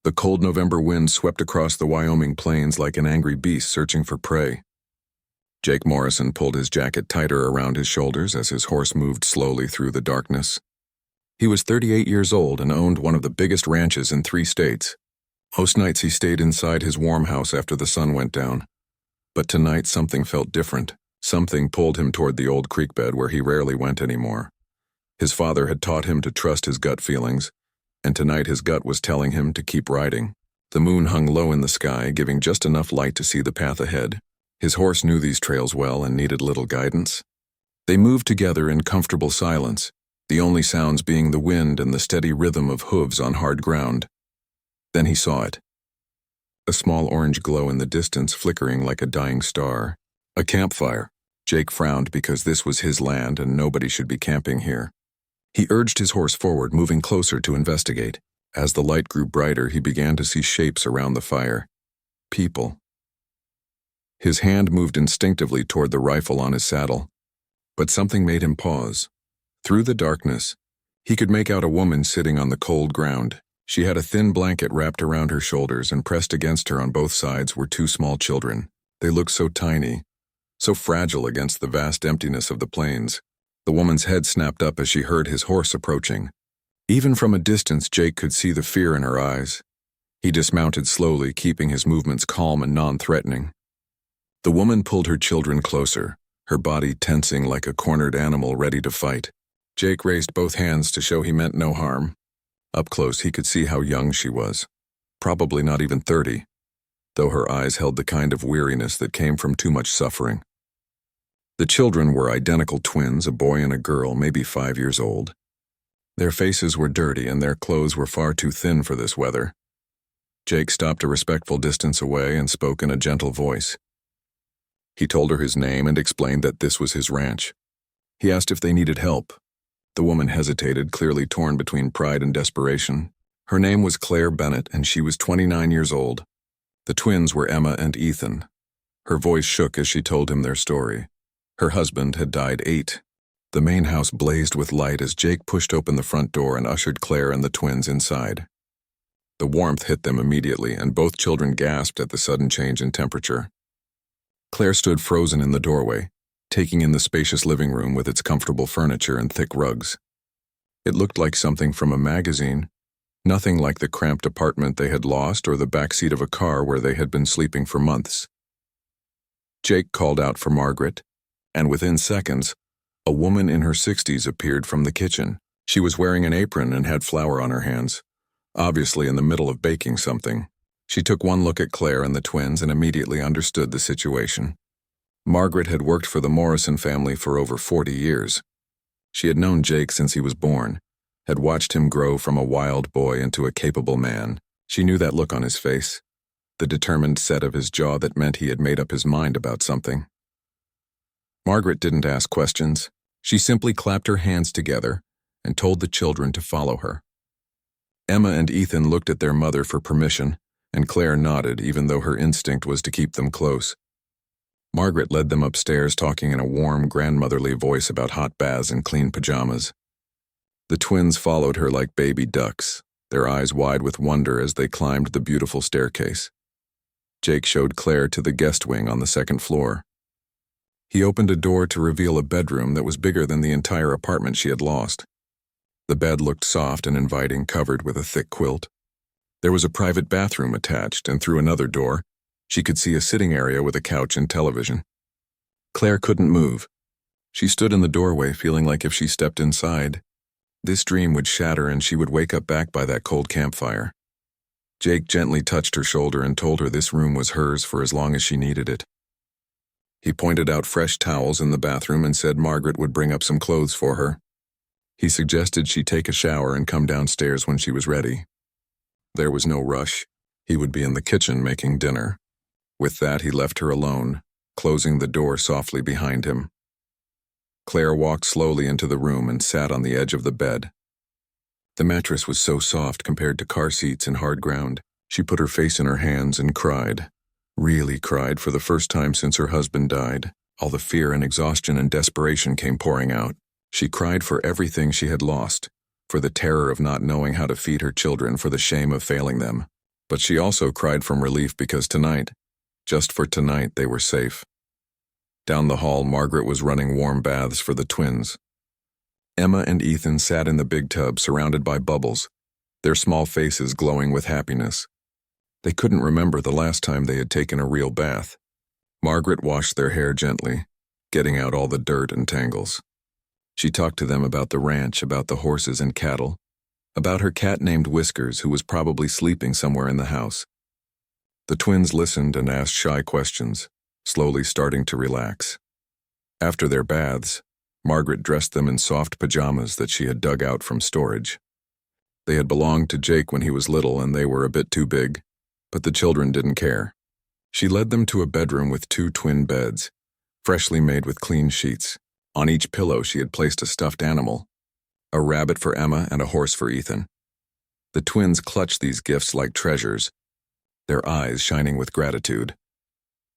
The cold November wind swept across the Wyoming plains like an angry beast searching for prey. Jake Morrison pulled his jacket tighter around his shoulders as his horse moved slowly through the darkness. He was 38 years old and owned one of the biggest ranches in 3 states. Most nights he stayed inside his warm house after the sun went down. But tonight something felt different. Something pulled him toward the old creek bed where he rarely went anymore. His father had taught him to trust his gut feelings, and tonight his gut was telling him to keep riding. The moon hung low in the sky, giving just enough light to see the path ahead. His horse knew these trails well and needed little guidance. They moved together in comfortable silence, the only sounds being the wind and the steady rhythm of hooves on hard ground. Then he saw it. A small orange glow in the distance, flickering like a dying star. A campfire. Jake frowned because this was his land and nobody should be camping here. He urged his horse forward, moving closer to investigate. As the light grew brighter, he began to see shapes around the fire. People. His hand moved instinctively toward the rifle on his saddle. But something made him pause. Through the darkness, he could make out a woman sitting on the cold ground. She had a thin blanket wrapped around her shoulders, and pressed against her on both sides were 2 small children. They looked so tiny, so fragile against the vast emptiness of the plains. The woman's head snapped up as she heard his horse approaching. Even from a distance, Jake could see the fear in her eyes. He dismounted slowly, keeping his movements calm and non-threatening. The woman pulled her children closer, her body tensing like a cornered animal ready to fight. Jake raised both hands to show he meant no harm. Up close, he could see how young she was. Probably not even 30, though her eyes held the kind of weariness that came from too much suffering. The children were identical twins, a boy and a girl, maybe 5 years old. Their faces were dirty and their clothes were far too thin for this weather. Jake stopped a respectful distance away and spoke in a gentle voice. He told her his name and explained that this was his ranch. He asked if they needed help. The woman hesitated, clearly torn between pride and desperation. Her name was Claire Bennett, and she was 29 years old. The twins were Emma and Ethan. Her voice shook as she told him their story. Her husband had died 8. The main house blazed with light as Jake pushed open the front door and ushered Claire and the twins inside. The warmth hit them immediately, and both children gasped at the sudden change in temperature. Claire stood frozen in the doorway, taking in the spacious living room with its comfortable furniture and thick rugs. It looked like something from a magazine, nothing like the cramped apartment they had lost or the backseat of a car where they had been sleeping for months. Jake called out for Margaret, and within seconds, a woman in her 60s appeared from the kitchen. She was wearing an apron and had flour on her hands, obviously in the middle of baking something. She took one look at Claire and the twins and immediately understood the situation. Margaret had worked for the Morrison family for over 40 years. She had known Jake since he was born, had watched him grow from a wild boy into a capable man. She knew that look on his face, the determined set of his jaw that meant he had made up his mind about something. Margaret didn't ask questions. She simply clapped her hands together and told the children to follow her. Emma and Ethan looked at their mother for permission, and Claire nodded, even though her instinct was to keep them close. Margaret led them upstairs, talking in a warm, grandmotherly voice about hot baths and clean pajamas. The twins followed her like baby ducks, their eyes wide with wonder as they climbed the beautiful staircase. Jake showed Claire to the guest wing on the 2nd floor. He opened a door to reveal a bedroom that was bigger than the entire apartment she had lost. The bed looked soft and inviting, covered with a thick quilt. There was a private bathroom attached, and through another door, she could see a sitting area with a couch and television. Claire couldn't move. She stood in the doorway, feeling like if she stepped inside, this dream would shatter and she would wake up back by that cold campfire. Jake gently touched her shoulder and told her this room was hers for as long as she needed it. He pointed out fresh towels in the bathroom and said Margaret would bring up some clothes for her. He suggested she take a shower and come downstairs when she was ready. There was no rush. He would be in the kitchen making dinner. With that, he left her alone, closing the door softly behind him. Claire walked slowly into the room and sat on the edge of the bed. The mattress was so soft compared to car seats and hard ground. She put her face in her hands and cried. Really cried for the first time since her husband died. All the fear and exhaustion and desperation came pouring out. She cried for everything she had lost, for the terror of not knowing how to feed her children, for the shame of failing them. But she also cried from relief because tonight, just for tonight, they were safe. Down the hall, Margaret was running warm baths for the twins. Emma and Ethan sat in the big tub surrounded by bubbles, their small faces glowing with happiness. They couldn't remember the last time they had taken a real bath. Margaret washed their hair gently, getting out all the dirt and tangles. She talked to them about the ranch, about the horses and cattle, about her cat named Whiskers, who was probably sleeping somewhere in the house. The twins listened and asked shy questions, slowly starting to relax. After their baths, Margaret dressed them in soft pajamas that she had dug out from storage. They had belonged to Jake when he was little and they were a bit too big, but the children didn't care. She led them to a bedroom with 2 twin beds, freshly made with clean sheets. On each pillow she had placed a stuffed animal, a rabbit for Emma and a horse for Ethan. The twins clutched these gifts like treasures, their eyes shining with gratitude.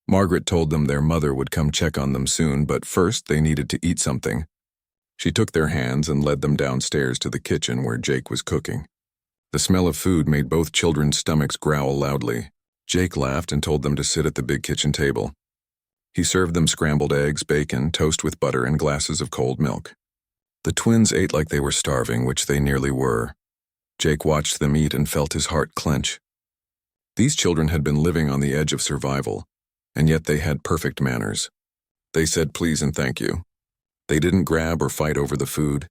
Margaret told them their mother would come check on them soon, but first they needed to eat something. She took their hands and led them downstairs to the kitchen where Jake was cooking. The smell of food made both children's stomachs growl loudly. Jake laughed and told them to sit at the big kitchen table. He served them scrambled eggs, bacon, toast with butter, and glasses of cold milk. The twins ate like they were starving, which they nearly were. Jake watched them eat and felt his heart clench. These children had been living on the edge of survival, and yet they had perfect manners. They said please and thank you. They didn't grab or fight over the food.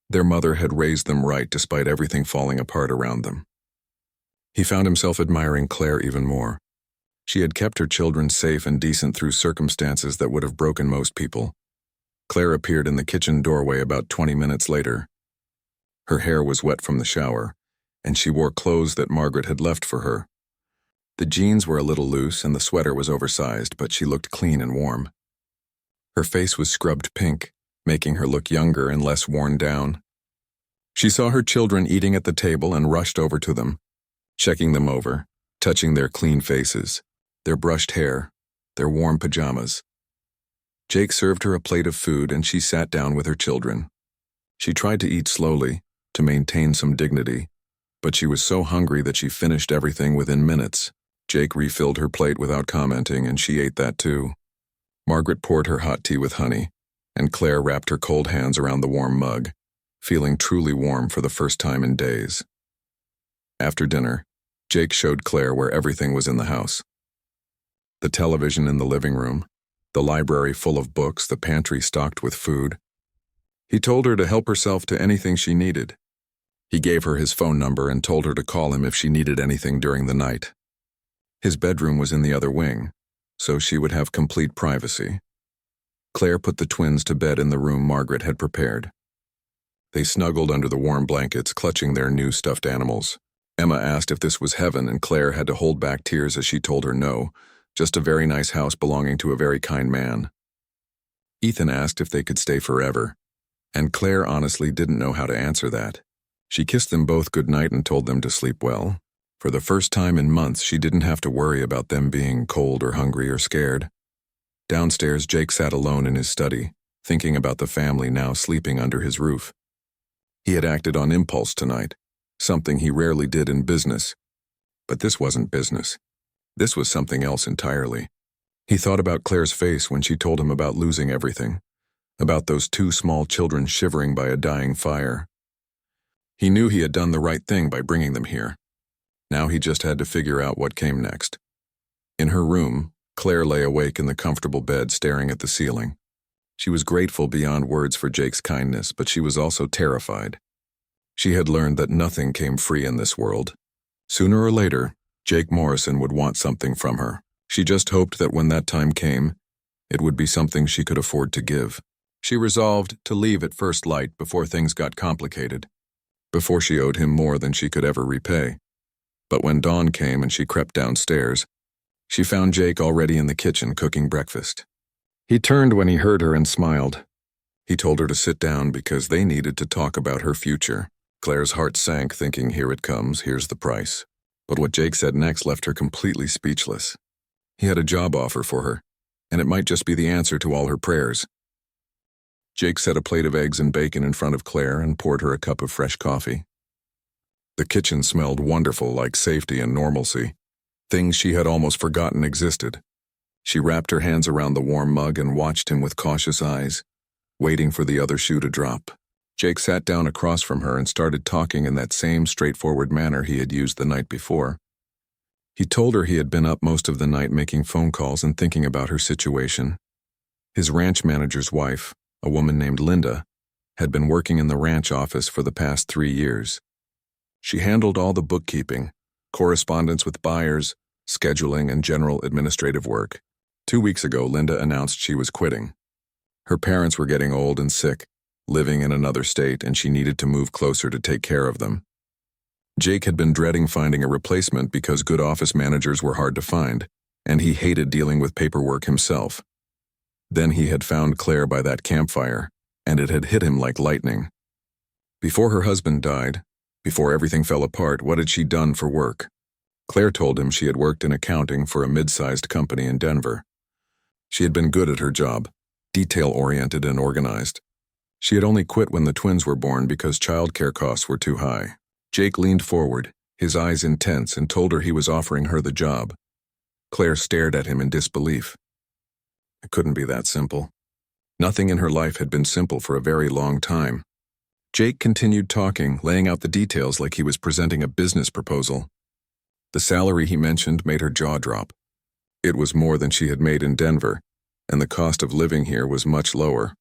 Their mother had raised them right despite everything falling apart around them. He found himself admiring Claire even more. She had kept her children safe and decent through circumstances that would have broken most people. Claire appeared in the kitchen doorway about 20 minutes later. Her hair was wet from the shower, and she wore clothes that Margaret had left for her. The jeans were a little loose and the sweater was oversized, but she looked clean and warm. Her face was scrubbed pink, making her look younger and less worn down. She saw her children eating at the table and rushed over to them, checking them over, touching their clean faces, their brushed hair, their warm pajamas. Jake served her a plate of food and she sat down with her children. She tried to eat slowly, to maintain some dignity, but she was so hungry that she finished everything within minutes. Jake refilled her plate without commenting and she ate that too. Margaret poured her hot tea with honey, and Claire wrapped her cold hands around the warm mug, feeling truly warm for the first time in days. After dinner, Jake showed Claire where everything was in the house. The television in the living room, the library full of books, the pantry stocked with food. He told her to help herself to anything she needed. He gave her his phone number and told her to call him if she needed anything during the night. His bedroom was in the other wing, so she would have complete privacy. Claire put the twins to bed in the room Margaret had prepared. They snuggled under the warm blankets, clutching their new stuffed animals. Emma asked if this was heaven, and Claire had to hold back tears as she told her no, just a very nice house belonging to a very kind man. Ethan asked if they could stay forever, and Claire honestly didn't know how to answer that. She kissed them both goodnight and told them to sleep well. For the first time in months, she didn't have to worry about them being cold or hungry or scared. Downstairs, Jake sat alone in his study, thinking about the family now sleeping under his roof. He had acted on impulse tonight, something he rarely did in business. But this wasn't business. This was something else entirely. He thought about Claire's face when she told him about losing everything, about those 2 small children shivering by a dying fire. He knew he had done the right thing by bringing them here. Now he just had to figure out what came next. In her room, Claire lay awake in the comfortable bed staring at the ceiling. She was grateful beyond words for Jake's kindness, but she was also terrified. She had learned that nothing came free in this world. Sooner or later, Jake Morrison would want something from her. She just hoped that when that time came, it would be something she could afford to give. She resolved to leave at first light before things got complicated, before she owed him more than she could ever repay. But when dawn came and she crept downstairs, she found Jake already in the kitchen cooking breakfast. He turned when he heard her and smiled. He told her to sit down because they needed to talk about her future. Claire's heart sank, thinking, here it comes, here's the price. But what Jake said next left her completely speechless. He had a job offer for her, and it might just be the answer to all her prayers. Jake set a plate of eggs and bacon in front of Claire and poured her a cup of fresh coffee. The kitchen smelled wonderful, like safety and normalcy. things she had almost forgotten existed. She wrapped her hands around the warm mug and watched him with cautious eyes, waiting for the other shoe to drop. Jake sat down across from her and started talking in that same straightforward manner he had used the night before. He told her he had been up most of the night making phone calls and thinking about her situation. His ranch manager's wife, a woman named Linda, had been working in the ranch office for the past 3 years. She handled all the bookkeeping, correspondence with buyers, scheduling, and general administrative work. 2 weeks ago, Linda announced she was quitting. Her parents were getting old and sick, living in another state, and she needed to move closer to take care of them. Jake had been dreading finding a replacement because good office managers were hard to find, and he hated dealing with paperwork himself. Then he had found Claire by that campfire, and it had hit him like lightning. Before her husband died, before everything fell apart, what had she done for work? Claire told him she had worked in accounting for a mid-sized company in Denver. She had been good at her job, detail-oriented and organized. She had only quit when the twins were born because childcare costs were too high. Jake leaned forward, his eyes intense, and told her he was offering her the job. Claire stared at him in disbelief. It couldn't be that simple. Nothing in her life had been simple for a very long time. Jake continued talking, laying out the details like he was presenting a business proposal. The salary he mentioned made her jaw drop. It was more than she had made in Denver, and the cost of living here was much lower.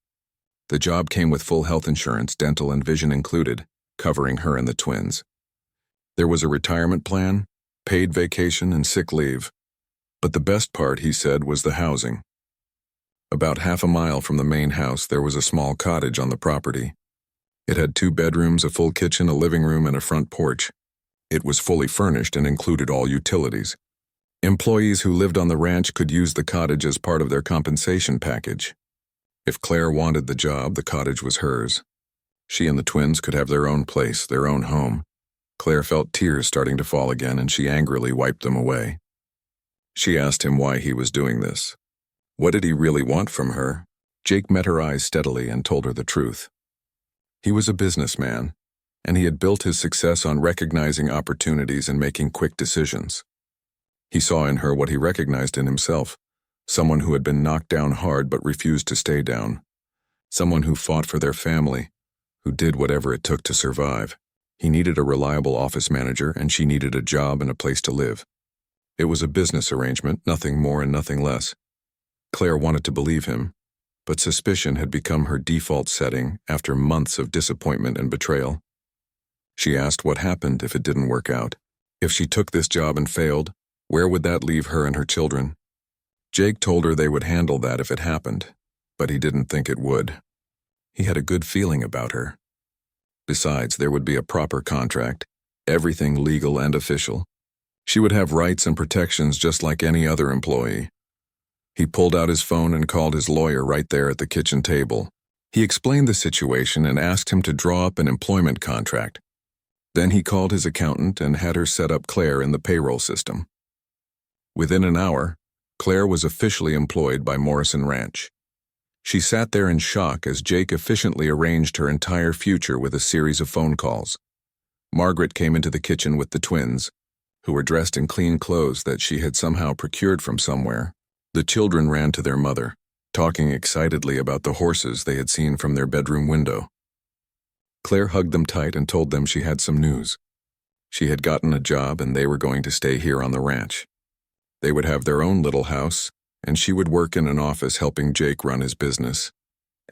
The job came with full health insurance, dental and vision included, covering her and the twins. There was a retirement plan, paid vacation, and sick leave. But the best part, he said, was the housing. About half a mile from the main house, there was a small cottage on the property. It had 2 bedrooms, a full kitchen, a living room, and a front porch. It was fully furnished and included all utilities. Employees who lived on the ranch could use the cottage as part of their compensation package. If Claire wanted the job, the cottage was hers. She and the twins could have their own place, their own home. Claire felt tears starting to fall again, and she angrily wiped them away. She asked him why he was doing this. What did he really want from her? Jake met her eyes steadily and told her the truth. He was a businessman, and he had built his success on recognizing opportunities and making quick decisions. He saw in her what he recognized in himself, someone who had been knocked down hard but refused to stay down, someone who fought for their family, who did whatever it took to survive. He needed a reliable office manager, and she needed a job and a place to live. It was a business arrangement, nothing more and nothing less. Claire wanted to believe him, but suspicion had become her default setting after months of disappointment and betrayal. She asked what happened if it didn't work out. If she took this job and failed, where would that leave her and her children? Jake told her they would handle that if it happened, but he didn't think it would. He had a good feeling about her. Besides, there would be a proper contract, everything legal and official. She would have rights and protections just like any other employee. He pulled out his phone and called his lawyer right there at the kitchen table. He explained the situation and asked him to draw up an employment contract. Then he called his accountant and had her set up Claire in the payroll system. Within an hour, Claire was officially employed by Morrison Ranch. She sat there in shock as Jake efficiently arranged her entire future with a series of phone calls. Margaret came into the kitchen with the twins, who were dressed in clean clothes that she had somehow procured from somewhere. The children ran to their mother, talking excitedly about the horses they had seen from their bedroom window. Claire hugged them tight and told them she had some news. She had gotten a job and they were going to stay here on the ranch. They would have their own little house, and she would work in an office helping Jake run his business.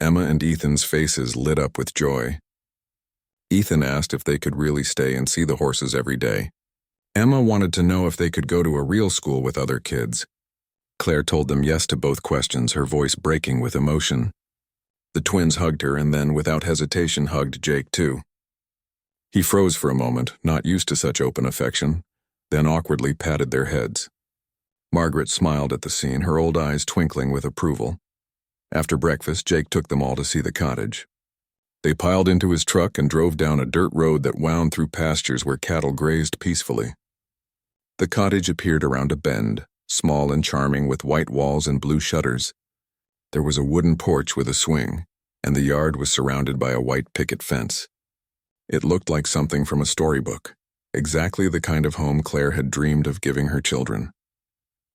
Emma and Ethan's faces lit up with joy. Ethan asked if they could really stay and see the horses every day. Emma wanted to know if they could go to a real school with other kids. Claire told them yes to both questions, her voice breaking with emotion. The twins hugged her and then, without hesitation, hugged Jake too. He froze for a moment, not used to such open affection, then awkwardly patted their heads. Margaret smiled at the scene, her old eyes twinkling with approval. After breakfast, Jake took them all to see the cottage. They piled into his truck and drove down a dirt road that wound through pastures where cattle grazed peacefully. The cottage appeared around a bend, small and charming with white walls and blue shutters. There was a wooden porch with a swing, and the yard was surrounded by a white picket fence. It looked like something from a storybook. Exactly the kind of home Claire had dreamed of giving her children.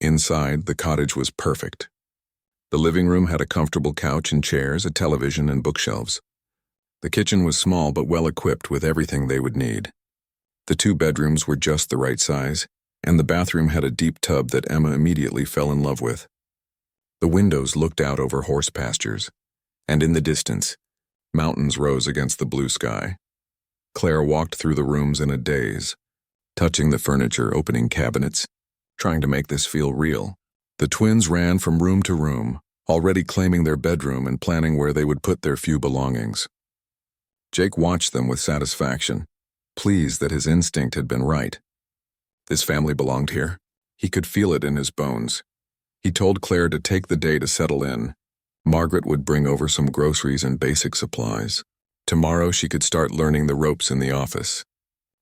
Inside, the cottage was perfect. The living room had a comfortable couch and chairs, a television, and bookshelves. The kitchen was small but well equipped with everything they would need. The 2 bedrooms were just the right size, and the bathroom had a deep tub that Emma immediately fell in love with. The windows looked out over horse pastures, and in the distance, mountains rose against the blue sky. Claire walked through the rooms in a daze, touching the furniture, opening cabinets, trying to make this feel real. The twins ran from room to room, already claiming their bedroom and planning where they would put their few belongings. Jake watched them with satisfaction, pleased that his instinct had been right. This family belonged here. He could feel it in his bones. He told Claire to take the day to settle in. Margaret would bring over some groceries and basic supplies. Tomorrow she could start learning the ropes in the office.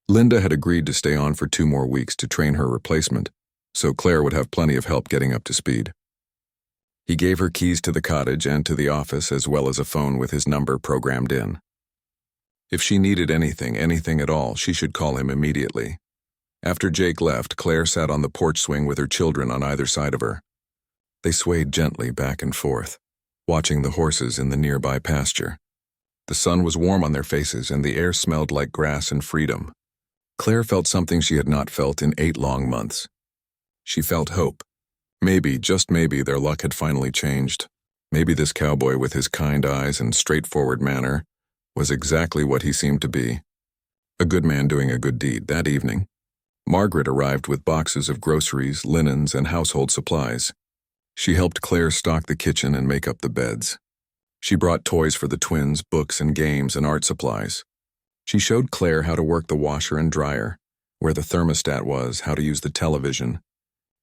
Linda had agreed to stay on for 2 more weeks to train her replacement, so Claire would have plenty of help getting up to speed. He gave her keys to the cottage and to the office, as well as a phone with his number programmed in. If she needed anything at all, she should call him immediately. After Jake left, Claire sat on the porch swing with her children on either side of her. They swayed gently back and forth, watching the horses in the nearby pasture. The sun was warm on their faces, and the air smelled like grass and freedom. Claire felt something she had not felt in 8 long months. She felt hope. Maybe, just maybe, their luck had finally changed. Maybe this cowboy with his kind eyes and straightforward manner was exactly what he seemed to be. A good man doing a good deed. That evening, Margaret arrived with boxes of groceries, linens, and household supplies. She helped Claire stock the kitchen and make up the beds. She brought toys for the twins, books and games and art supplies. She showed Claire how to work the washer and dryer, where the thermostat was, how to use the television.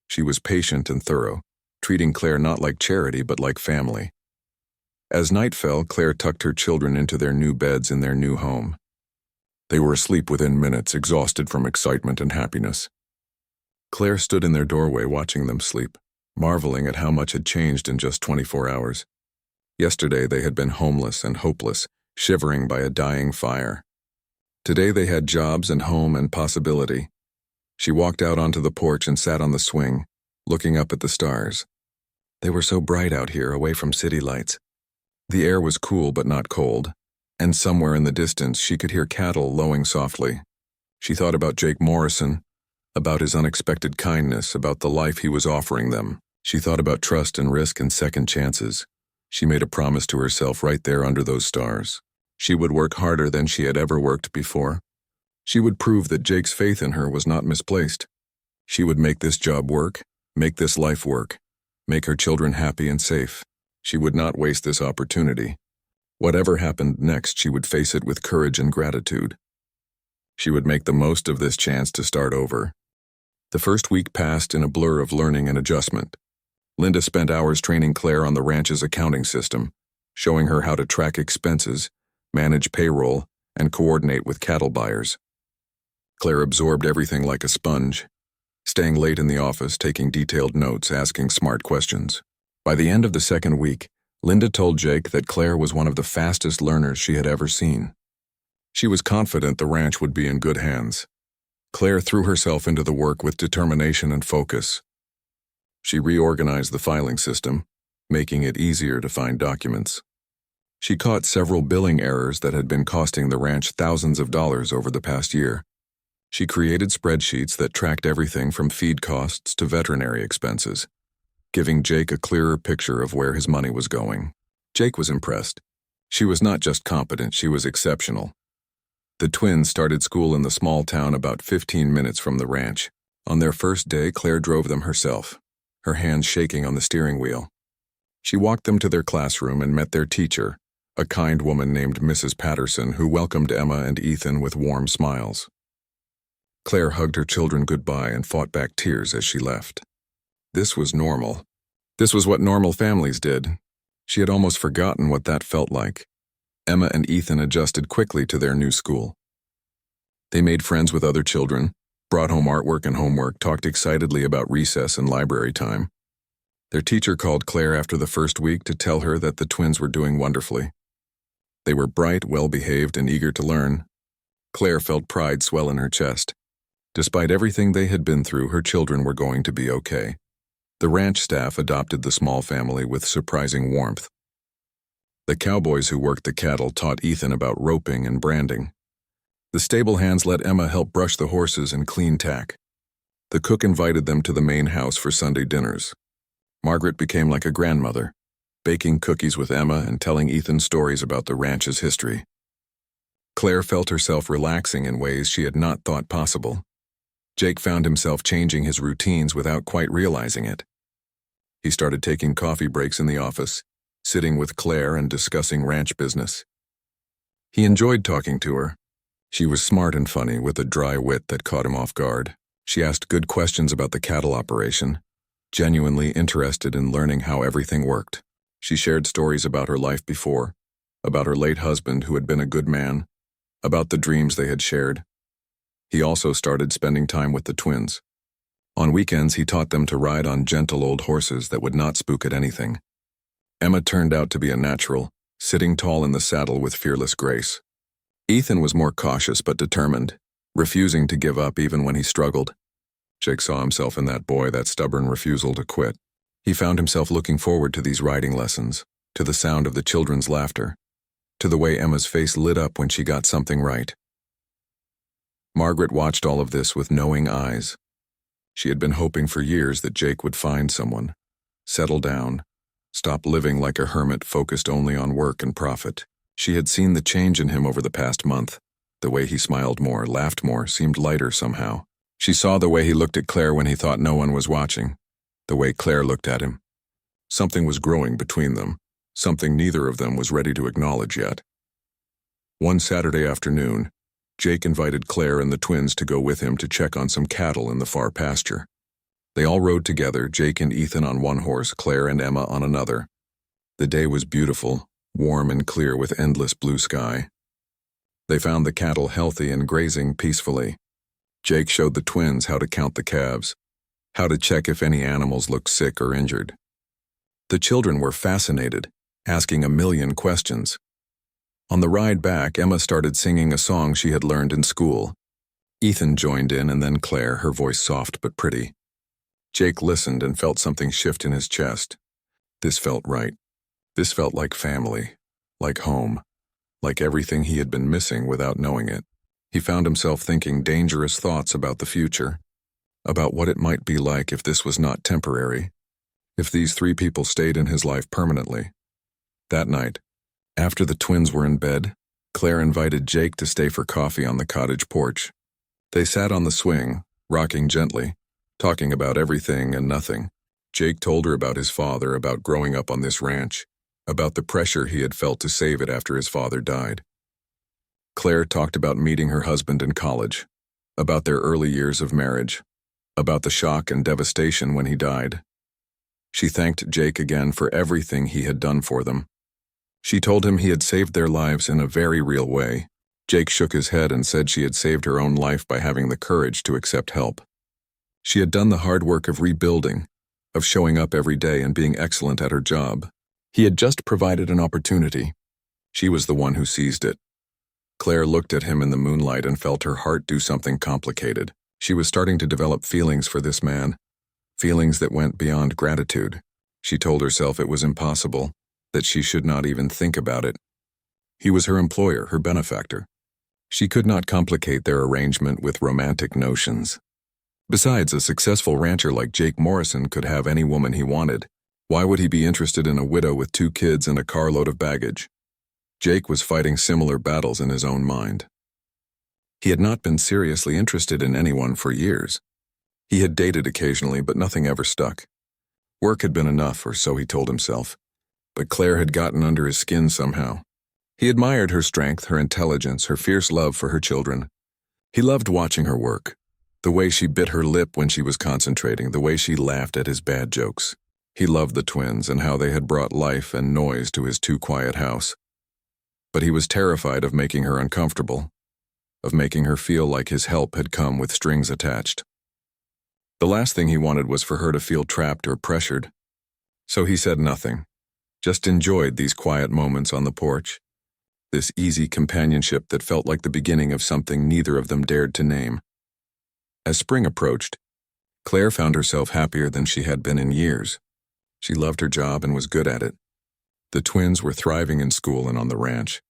She was patient and thorough, treating Claire not like charity but like family. As night fell, Claire tucked her children into their new beds in their new home. They were asleep within minutes, exhausted from excitement and happiness. Claire stood in their doorway watching them sleep, marveling at how much had changed in just 24 hours. Yesterday they had been homeless and hopeless, shivering by a dying fire. Today they had jobs and home and possibility. She walked out onto the porch and sat on the swing, looking up at the stars. They were so bright out here, away from city lights. The air was cool but not cold, and somewhere in the distance she could hear cattle lowing softly. She thought about Jake Morrison, about his unexpected kindness, about the life he was offering them. She thought about trust and risk and second chances. She made a promise to herself right there under those stars. She would work harder than she had ever worked before. She would prove that Jake's faith in her was not misplaced. She would make this job work, make this life work, make her children happy and safe. She would not waste this opportunity. Whatever happened next, she would face it with courage and gratitude. She would make the most of this chance to start over. The first week passed in a blur of learning and adjustment. Linda spent hours training Claire on the ranch's accounting system, showing her how to track expenses, manage payroll, and coordinate with cattle buyers. Claire absorbed everything like a sponge, staying late in the office, taking detailed notes, asking smart questions. By the end of the second week, Linda told Jake that Claire was one of the fastest learners she had ever seen. She was confident the ranch would be in good hands. Claire threw herself into the work with determination and focus. She reorganized the filing system, making it easier to find documents. She caught several billing errors that had been costing the ranch thousands of dollars over the past year. She created spreadsheets that tracked everything from feed costs to veterinary expenses, giving Jake a clearer picture of where his money was going. Jake was impressed. She was not just competent, she was exceptional. The twins started school in the small town about 15 minutes from the ranch. On their first day, Claire drove them herself, her hands shaking on the steering wheel. She walked them to their classroom and met their teacher, a kind woman named Mrs. Patterson, who welcomed Emma and Ethan with warm smiles. Claire hugged her children goodbye and fought back tears as she left. This was normal. This was what normal families did. She had almost forgotten what that felt like. Emma and Ethan adjusted quickly to their new school. They made friends with other children, brought home artwork and homework, talked excitedly about recess and library time. Their teacher called Claire after the first week to tell her that the twins were doing wonderfully. They were bright, well-behaved, and eager to learn. Claire felt pride swell in her chest. Despite everything they had been through, her children were going to be okay. The ranch staff adopted the small family with surprising warmth. The cowboys who worked the cattle taught Ethan about roping and branding. The stable hands let Emma help brush the horses and clean tack. The cook invited them to the main house for Sunday dinners. Margaret became like a grandmother, baking cookies with Emma and telling Ethan stories about the ranch's history. Claire felt herself relaxing in ways she had not thought possible. Jake found himself changing his routines without quite realizing it. He started taking coffee breaks in the office, sitting with Claire and discussing ranch business. He enjoyed talking to her. She was smart and funny, with a dry wit that caught him off guard. She asked good questions about the cattle operation, genuinely interested in learning how everything worked. She shared stories about her life before, about her late husband who had been a good man, about the dreams they had shared. He also started spending time with the twins. On weekends, he taught them to ride on gentle old horses that would not spook at anything. Emma turned out to be a natural, sitting tall in the saddle with fearless grace. Ethan was more cautious but determined, refusing to give up even when he struggled. Jake saw himself in that boy, that stubborn refusal to quit. He found himself looking forward to these riding lessons, to the sound of the children's laughter, to the way Emma's face lit up when she got something right. Margaret watched all of this with knowing eyes. She had been hoping for years that Jake would find someone, settle down, stop living like a hermit focused only on work and profit. She had seen the change in him over the past month. The way he smiled more, laughed more, seemed lighter somehow. She saw the way he looked at Claire when he thought no one was watching, the way Claire looked at him. Something was growing between them, something neither of them was ready to acknowledge yet. One Saturday afternoon, Jake invited Claire and the twins to go with him to check on some cattle in the far pasture. They all rode together, Jake and Ethan on one horse, Claire and Emma on another. The day was beautiful, warm and clear with endless blue sky. They found the cattle healthy and grazing peacefully. Jake showed the twins how to count the calves, how to check if any animals looked sick or injured. The children were fascinated, asking a million questions. On the ride back, Emma started singing a song she had learned in school. Ethan joined in, and then Claire, her voice soft but pretty. Jake listened and felt something shift in his chest. This felt right. This felt like family, like home, like everything he had been missing without knowing it. He found himself thinking dangerous thoughts about the future, about what it might be like if this was not temporary, if these three people stayed in his life permanently. That night, after the twins were in bed, Claire invited Jake to stay for coffee on the cottage porch. They sat on the swing, rocking gently, talking about everything and nothing. Jake told her about his father, about growing up on this ranch, about the pressure he had felt to save it after his father died. Claire talked about meeting her husband in college, about their early years of marriage, about the shock and devastation when he died. She thanked Jake again for everything he had done for them. She told him he had saved their lives in a very real way. Jake shook his head and said she had saved her own life by having the courage to accept help. She had done the hard work of rebuilding, of showing up every day and being excellent at her job. He had just provided an opportunity. She was the one who seized it. Claire looked at him in the moonlight and felt her heart do something complicated. She was starting to develop feelings for this man, feelings that went beyond gratitude. She told herself it was impossible, that she should not even think about it. He was her employer, her benefactor. She could not complicate their arrangement with romantic notions. Besides, a successful rancher like Jake Morrison could have any woman he wanted. Why would he be interested in a widow with 2 kids and a carload of baggage? Jake was fighting similar battles in his own mind. He had not been seriously interested in anyone for years. He had dated occasionally, but nothing ever stuck. Work had been enough, or so he told himself. But Claire had gotten under his skin somehow. He admired her strength, her intelligence, her fierce love for her children. He loved watching her work, the way she bit her lip when she was concentrating, the way she laughed at his bad jokes. He loved the twins and how they had brought life and noise to his too quiet house. But he was terrified of making her uncomfortable, of making her feel like his help had come with strings attached. The last thing he wanted was for her to feel trapped or pressured. So he said nothing, just enjoyed these quiet moments on the porch, this easy companionship that felt like the beginning of something neither of them dared to name. As spring approached, Claire found herself happier than she had been in years. She loved her job and was good at it. The twins were thriving in school and on the ranch.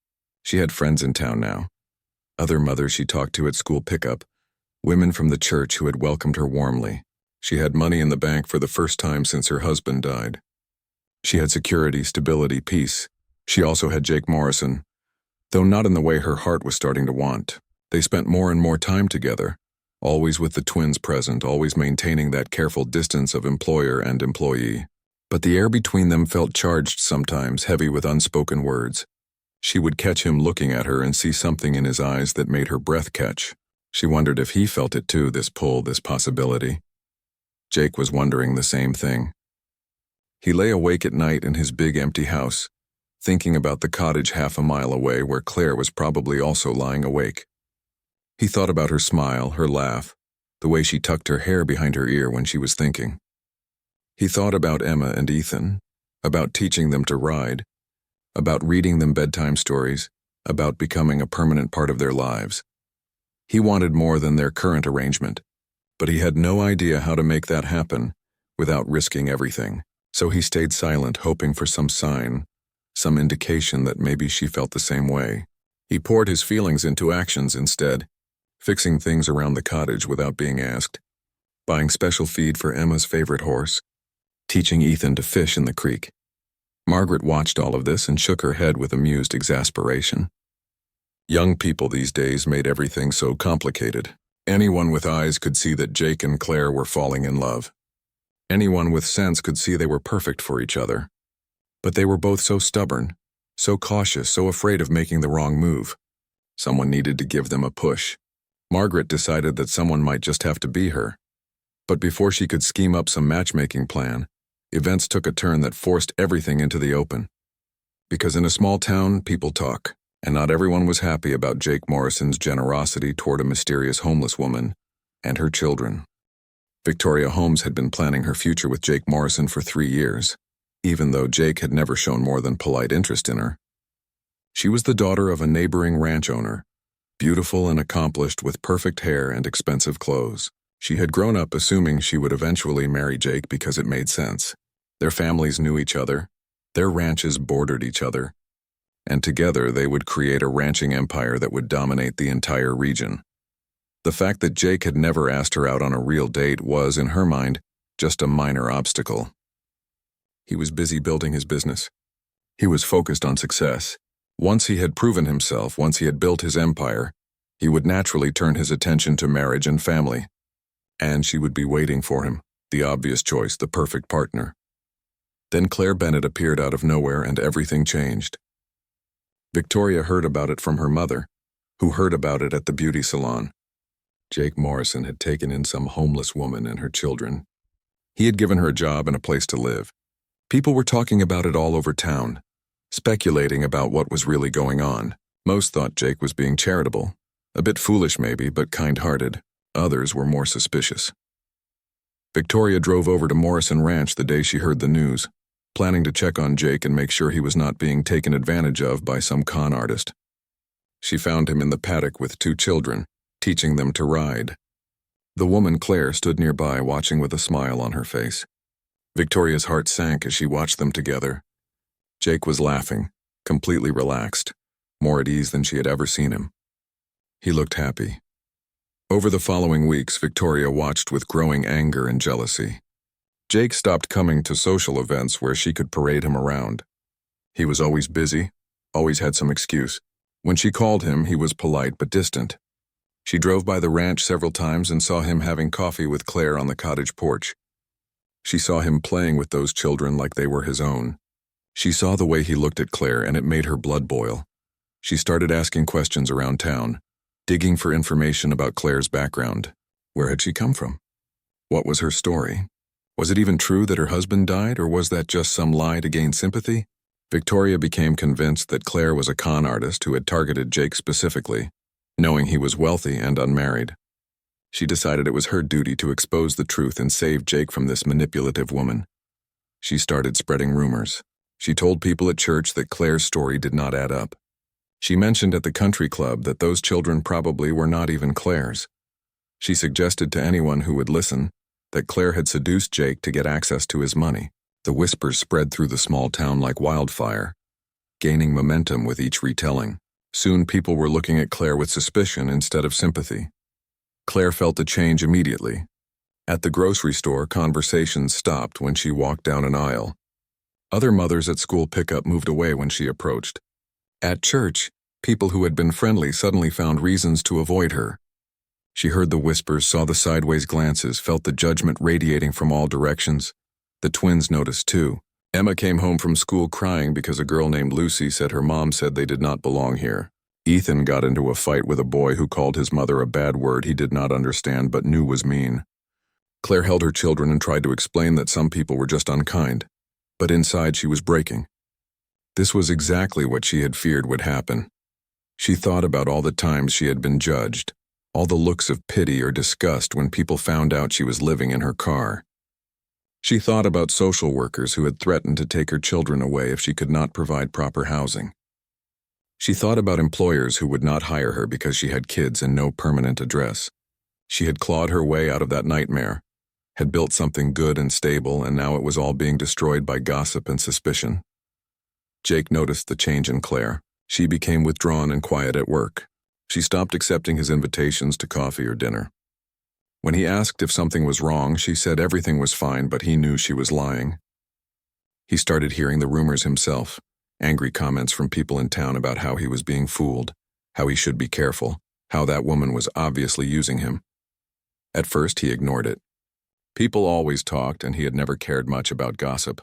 She had friends in town now. Other mothers she talked to at school pickup, women from the church who had welcomed her warmly. She had money in the bank for the first time since her husband died. She had security, stability, peace. She also had Jake Morrison, though not in the way her heart was starting to want. They spent more and more time together, always with the twins present, always maintaining that careful distance of employer and employee. But the air between them felt charged sometimes, heavy with unspoken words. She would catch him looking at her and see something in his eyes that made her breath catch. She wondered if he felt it too, this pull, this possibility. Jake was wondering the same thing. He lay awake at night in his big empty house, thinking about the cottage half a mile away where Claire was probably also lying awake. He thought about her smile, her laugh, the way she tucked her hair behind her ear when she was thinking. He thought about Emma and Ethan, about teaching them to ride, about reading them bedtime stories, about becoming a permanent part of their lives. He wanted more than their current arrangement, but he had no idea how to make that happen without risking everything. So he stayed silent, hoping for some sign, some indication that maybe she felt the same way. He poured his feelings into actions instead, fixing things around the cottage without being asked, buying special feed for Emma's favorite horse, teaching Ethan to fish in the creek. Margaret watched all of this and shook her head with amused exasperation. Young people these days made everything so complicated. Anyone with eyes could see that Jake and Claire were falling in love. Anyone with sense could see they were perfect for each other. But they were both so stubborn, so cautious, so afraid of making the wrong move. Someone needed to give them a push. Margaret decided that someone might just have to be her. But before she could scheme up some matchmaking plan, events took a turn that forced everything into the open. Because in a small town, people talk, and not everyone was happy about Jake Morrison's generosity toward a mysterious homeless woman and her children. Victoria Holmes had been planning her future with Jake Morrison for 3 years, even though Jake had never shown more than polite interest in her. She was the daughter of a neighboring ranch owner, beautiful and accomplished with perfect hair and expensive clothes. She had grown up assuming she would eventually marry Jake because it made sense. Their families knew each other, their ranches bordered each other, and together they would create a ranching empire that would dominate the entire region. The fact that Jake had never asked her out on a real date was, in her mind, just a minor obstacle. He was busy building his business. He was focused on success. Once he had proven himself, once he had built his empire, he would naturally turn his attention to marriage and family. And she would be waiting for him, the obvious choice, the perfect partner. Then Claire Bennett appeared out of nowhere and everything changed. Victoria heard about it from her mother, who heard about it at the beauty salon. Jake Morrison had taken in some homeless woman and her children. He had given her a job and a place to live. People were talking about it all over town, speculating about what was really going on. Most thought Jake was being charitable. A bit foolish maybe, but kind-hearted. Others were more suspicious. Victoria drove over to Morrison Ranch the day she heard the news, planning to check on Jake and make sure he was not being taken advantage of by some con artist. She found him in the paddock with 2 children, teaching them to ride. The woman, Claire, stood nearby, watching with a smile on her face. Victoria's heart sank as she watched them together. Jake was laughing, completely relaxed, more at ease than she had ever seen him. He looked happy. Over the following weeks, Victoria watched with growing anger and jealousy. Jake stopped coming to social events where she could parade him around. He was always busy, always had some excuse. When she called him, he was polite but distant. She drove by the ranch several times and saw him having coffee with Claire on the cottage porch. She saw him playing with those children like they were his own. She saw the way he looked at Claire, and it made her blood boil. She started asking questions around town, digging for information about Claire's background. Where had she come from? What was her story? Was it even true that her husband died, or was that just some lie to gain sympathy? Victoria became convinced that Claire was a con artist who had targeted Jake specifically, knowing he was wealthy and unmarried. She decided it was her duty to expose the truth and save Jake from this manipulative woman. She started spreading rumors. She told people at church that Claire's story did not add up. She mentioned at the country club that those children probably were not even Claire's. She suggested to anyone who would listen that Claire had seduced Jake to get access to his money. The whispers spread through the small town like wildfire, gaining momentum with each retelling. Soon people were looking at Claire with suspicion instead of sympathy. Claire felt the change immediately. At the grocery store, conversations stopped when she walked down an aisle. Other mothers at school pickup moved away when she approached. At church, people who had been friendly suddenly found reasons to avoid her. She heard the whispers, saw the sideways glances, felt the judgment radiating from all directions. The twins noticed too. Emma came home from school crying because a girl named Lucy said her mom said they did not belong here. Ethan got into a fight with a boy who called his mother a bad word he did not understand but knew was mean. Claire held her children and tried to explain that some people were just unkind, but inside she was breaking. This was exactly what she had feared would happen. She thought about all the times she had been judged, all the looks of pity or disgust when people found out she was living in her car. She thought about social workers who had threatened to take her children away if she could not provide proper housing. She thought about employers who would not hire her because she had kids and no permanent address. She had clawed her way out of that nightmare, had built something good and stable, and now it was all being destroyed by gossip and suspicion. Jake noticed the change in Claire. She became withdrawn and quiet at work. She stopped accepting his invitations to coffee or dinner. When he asked if something was wrong, she said everything was fine, but he knew she was lying. He started hearing the rumors himself, angry comments from people in town about how he was being fooled, how he should be careful, how that woman was obviously using him. At first, he ignored it. People always talked, and he had never cared much about gossip.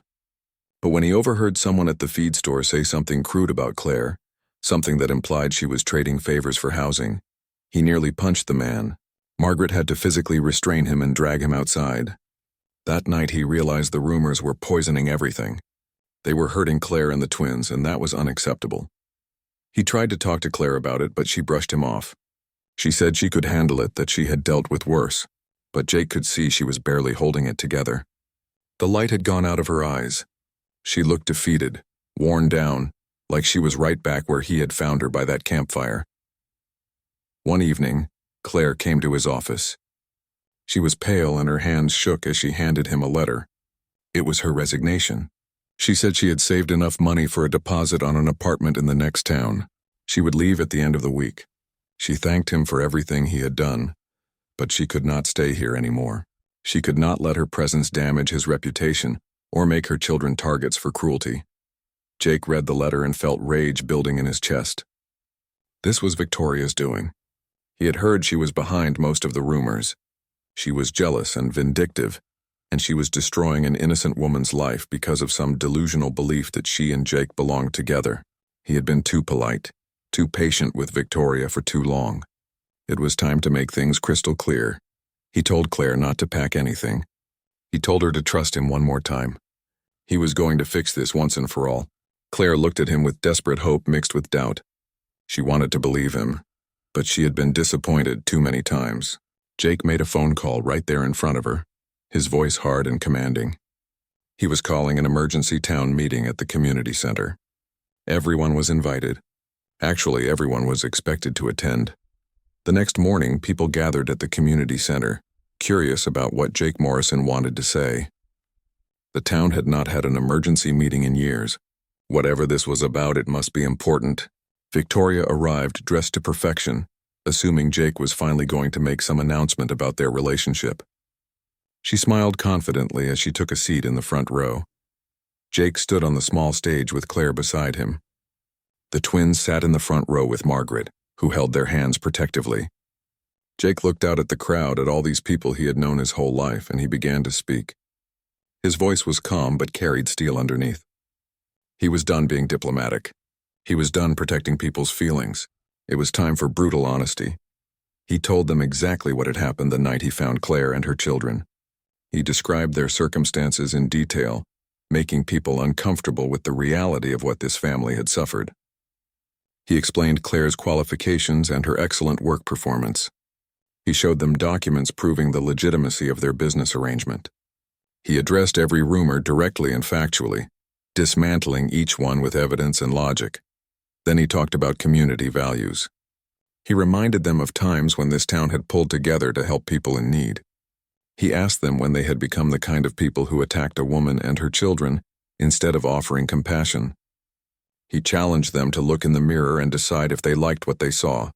But when he overheard someone at the feed store say something crude about Claire, something that implied she was trading favors for housing, he nearly punched the man. Margaret had to physically restrain him and drag him outside. That night he realized the rumors were poisoning everything. They were hurting Claire and the twins, and that was unacceptable. He tried to talk to Claire about it, but she brushed him off. She said she could handle it, that she had dealt with worse, but Jake could see she was barely holding it together. The light had gone out of her eyes. She looked defeated, worn down, like she was right back where he had found her by that campfire. One evening, Claire came to his office. She was pale and her hands shook as she handed him a letter. It was her resignation. She said she had saved enough money for a deposit on an apartment in the next town. She would leave at the end of the week. She thanked him for everything he had done, but she could not stay here anymore. She could not let her presence damage his reputation or make her children targets for cruelty. Jake read the letter and felt rage building in his chest. This was Victoria's doing. He had heard she was behind most of the rumors. She was jealous and vindictive, and she was destroying an innocent woman's life because of some delusional belief that she and Jake belonged together. He had been too polite, too patient with Victoria for too long. It was time to make things crystal clear. He told Claire not to pack anything. He told her to trust him one more time. He was going to fix this once and for all. Claire looked at him with desperate hope mixed with doubt. She wanted to believe him, but she had been disappointed too many times. Jake made a phone call right there in front of her, his voice hard and commanding. He was calling an emergency town meeting at the community center. Everyone was invited. Actually, everyone was expected to attend. The next morning, people gathered at the community center, curious about what Jake Morrison wanted to say. The town had not had an emergency meeting in years. Whatever this was about, it must be important. Victoria arrived dressed to perfection, assuming Jake was finally going to make some announcement about their relationship. She smiled confidently as she took a seat in the front row. Jake stood on the small stage with Claire beside him. The twins sat in the front row with Margaret, who held their hands protectively. Jake looked out at the crowd, at all these people he had known his whole life, and he began to speak. His voice was calm but carried steel underneath. He was done being diplomatic. He was done protecting people's feelings. It was time for brutal honesty. He told them exactly what had happened the night he found Claire and her children. He described their circumstances in detail, making people uncomfortable with the reality of what this family had suffered. He explained Claire's qualifications and her excellent work performance. He showed them documents proving the legitimacy of their business arrangement. He addressed every rumor directly and factually, dismantling each one with evidence and logic. Then he talked about community values. He reminded them of times when this town had pulled together to help people in need. He asked them when they had become the kind of people who attacked a woman and her children instead of offering compassion. He challenged them to look in the mirror and decide if they liked what they saw.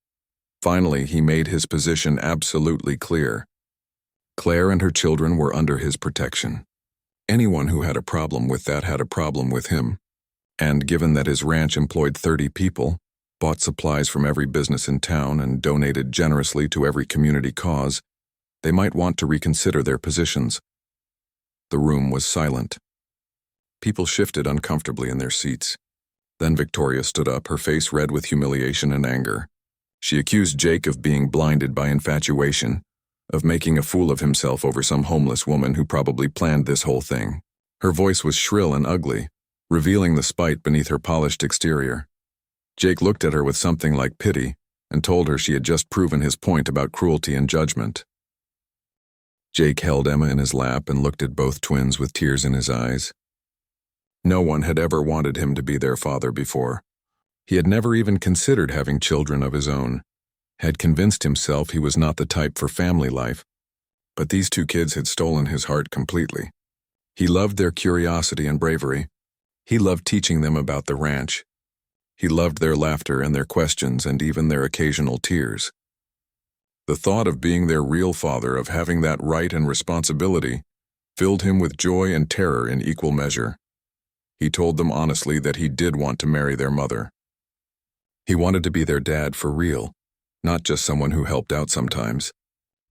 Finally, he made his position absolutely clear. Claire and her children were under his protection. Anyone who had a problem with that had a problem with him. And given that his ranch employed 30 people, bought supplies from every business in town, and donated generously to every community cause, they might want to reconsider their positions. The room was silent. People shifted uncomfortably in their seats. Then Victoria stood up, her face red with humiliation and anger. She accused Jake of being blinded by infatuation, of making a fool of himself over some homeless woman who probably planned this whole thing. Her voice was shrill and ugly, revealing the spite beneath her polished exterior. Jake looked at her with something like pity and told her she had just proven his point about cruelty and judgment. Jake held Emma in his lap and looked at both twins with tears in his eyes. No one had ever wanted him to be their father before. He had never even considered having children of his own, had convinced himself he was not the type for family life. But these two kids had stolen his heart completely. He loved their curiosity and bravery. He loved teaching them about the ranch. He loved their laughter and their questions and even their occasional tears. The thought of being their real father, of having that right and responsibility, filled him with joy and terror in equal measure. He told them honestly that he did want to marry their mother. He wanted to be their dad for real, not just someone who helped out sometimes.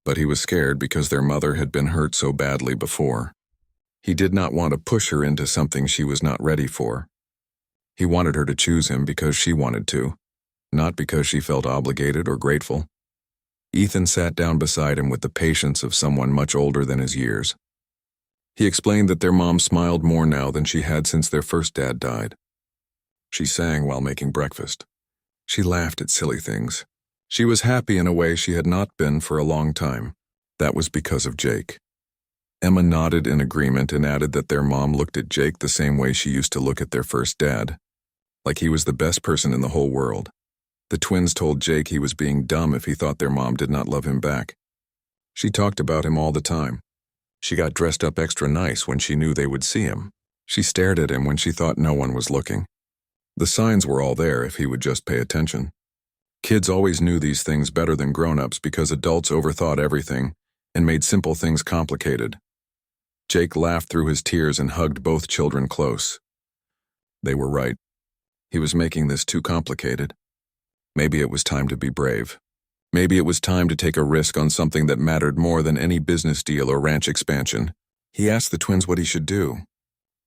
But he was scared because their mother had been hurt so badly before. He did not want to push her into something she was not ready for. He wanted her to choose him because she wanted to, not because she felt obligated or grateful. Ethan sat down beside him with the patience of someone much older than his years. He explained that their mom smiled more now than she had since their first dad died. She sang while making breakfast. She laughed at silly things. She was happy in a way she had not been for a long time. That was because of Jake. Emma nodded in agreement and added that their mom looked at Jake the same way she used to look at their first dad, like he was the best person in the whole world. The twins told Jake he was being dumb if he thought their mom did not love him back. She talked about him all the time. She got dressed up extra nice when she knew they would see him. She stared at him when she thought no one was looking. The signs were all there if he would just pay attention. Kids always knew these things better than grown-ups because adults overthought everything and made simple things complicated. Jake laughed through his tears and hugged both children close. They were right. He was making this too complicated. Maybe it was time to be brave. Maybe it was time to take a risk on something that mattered more than any business deal or ranch expansion. He asked the twins what he should do.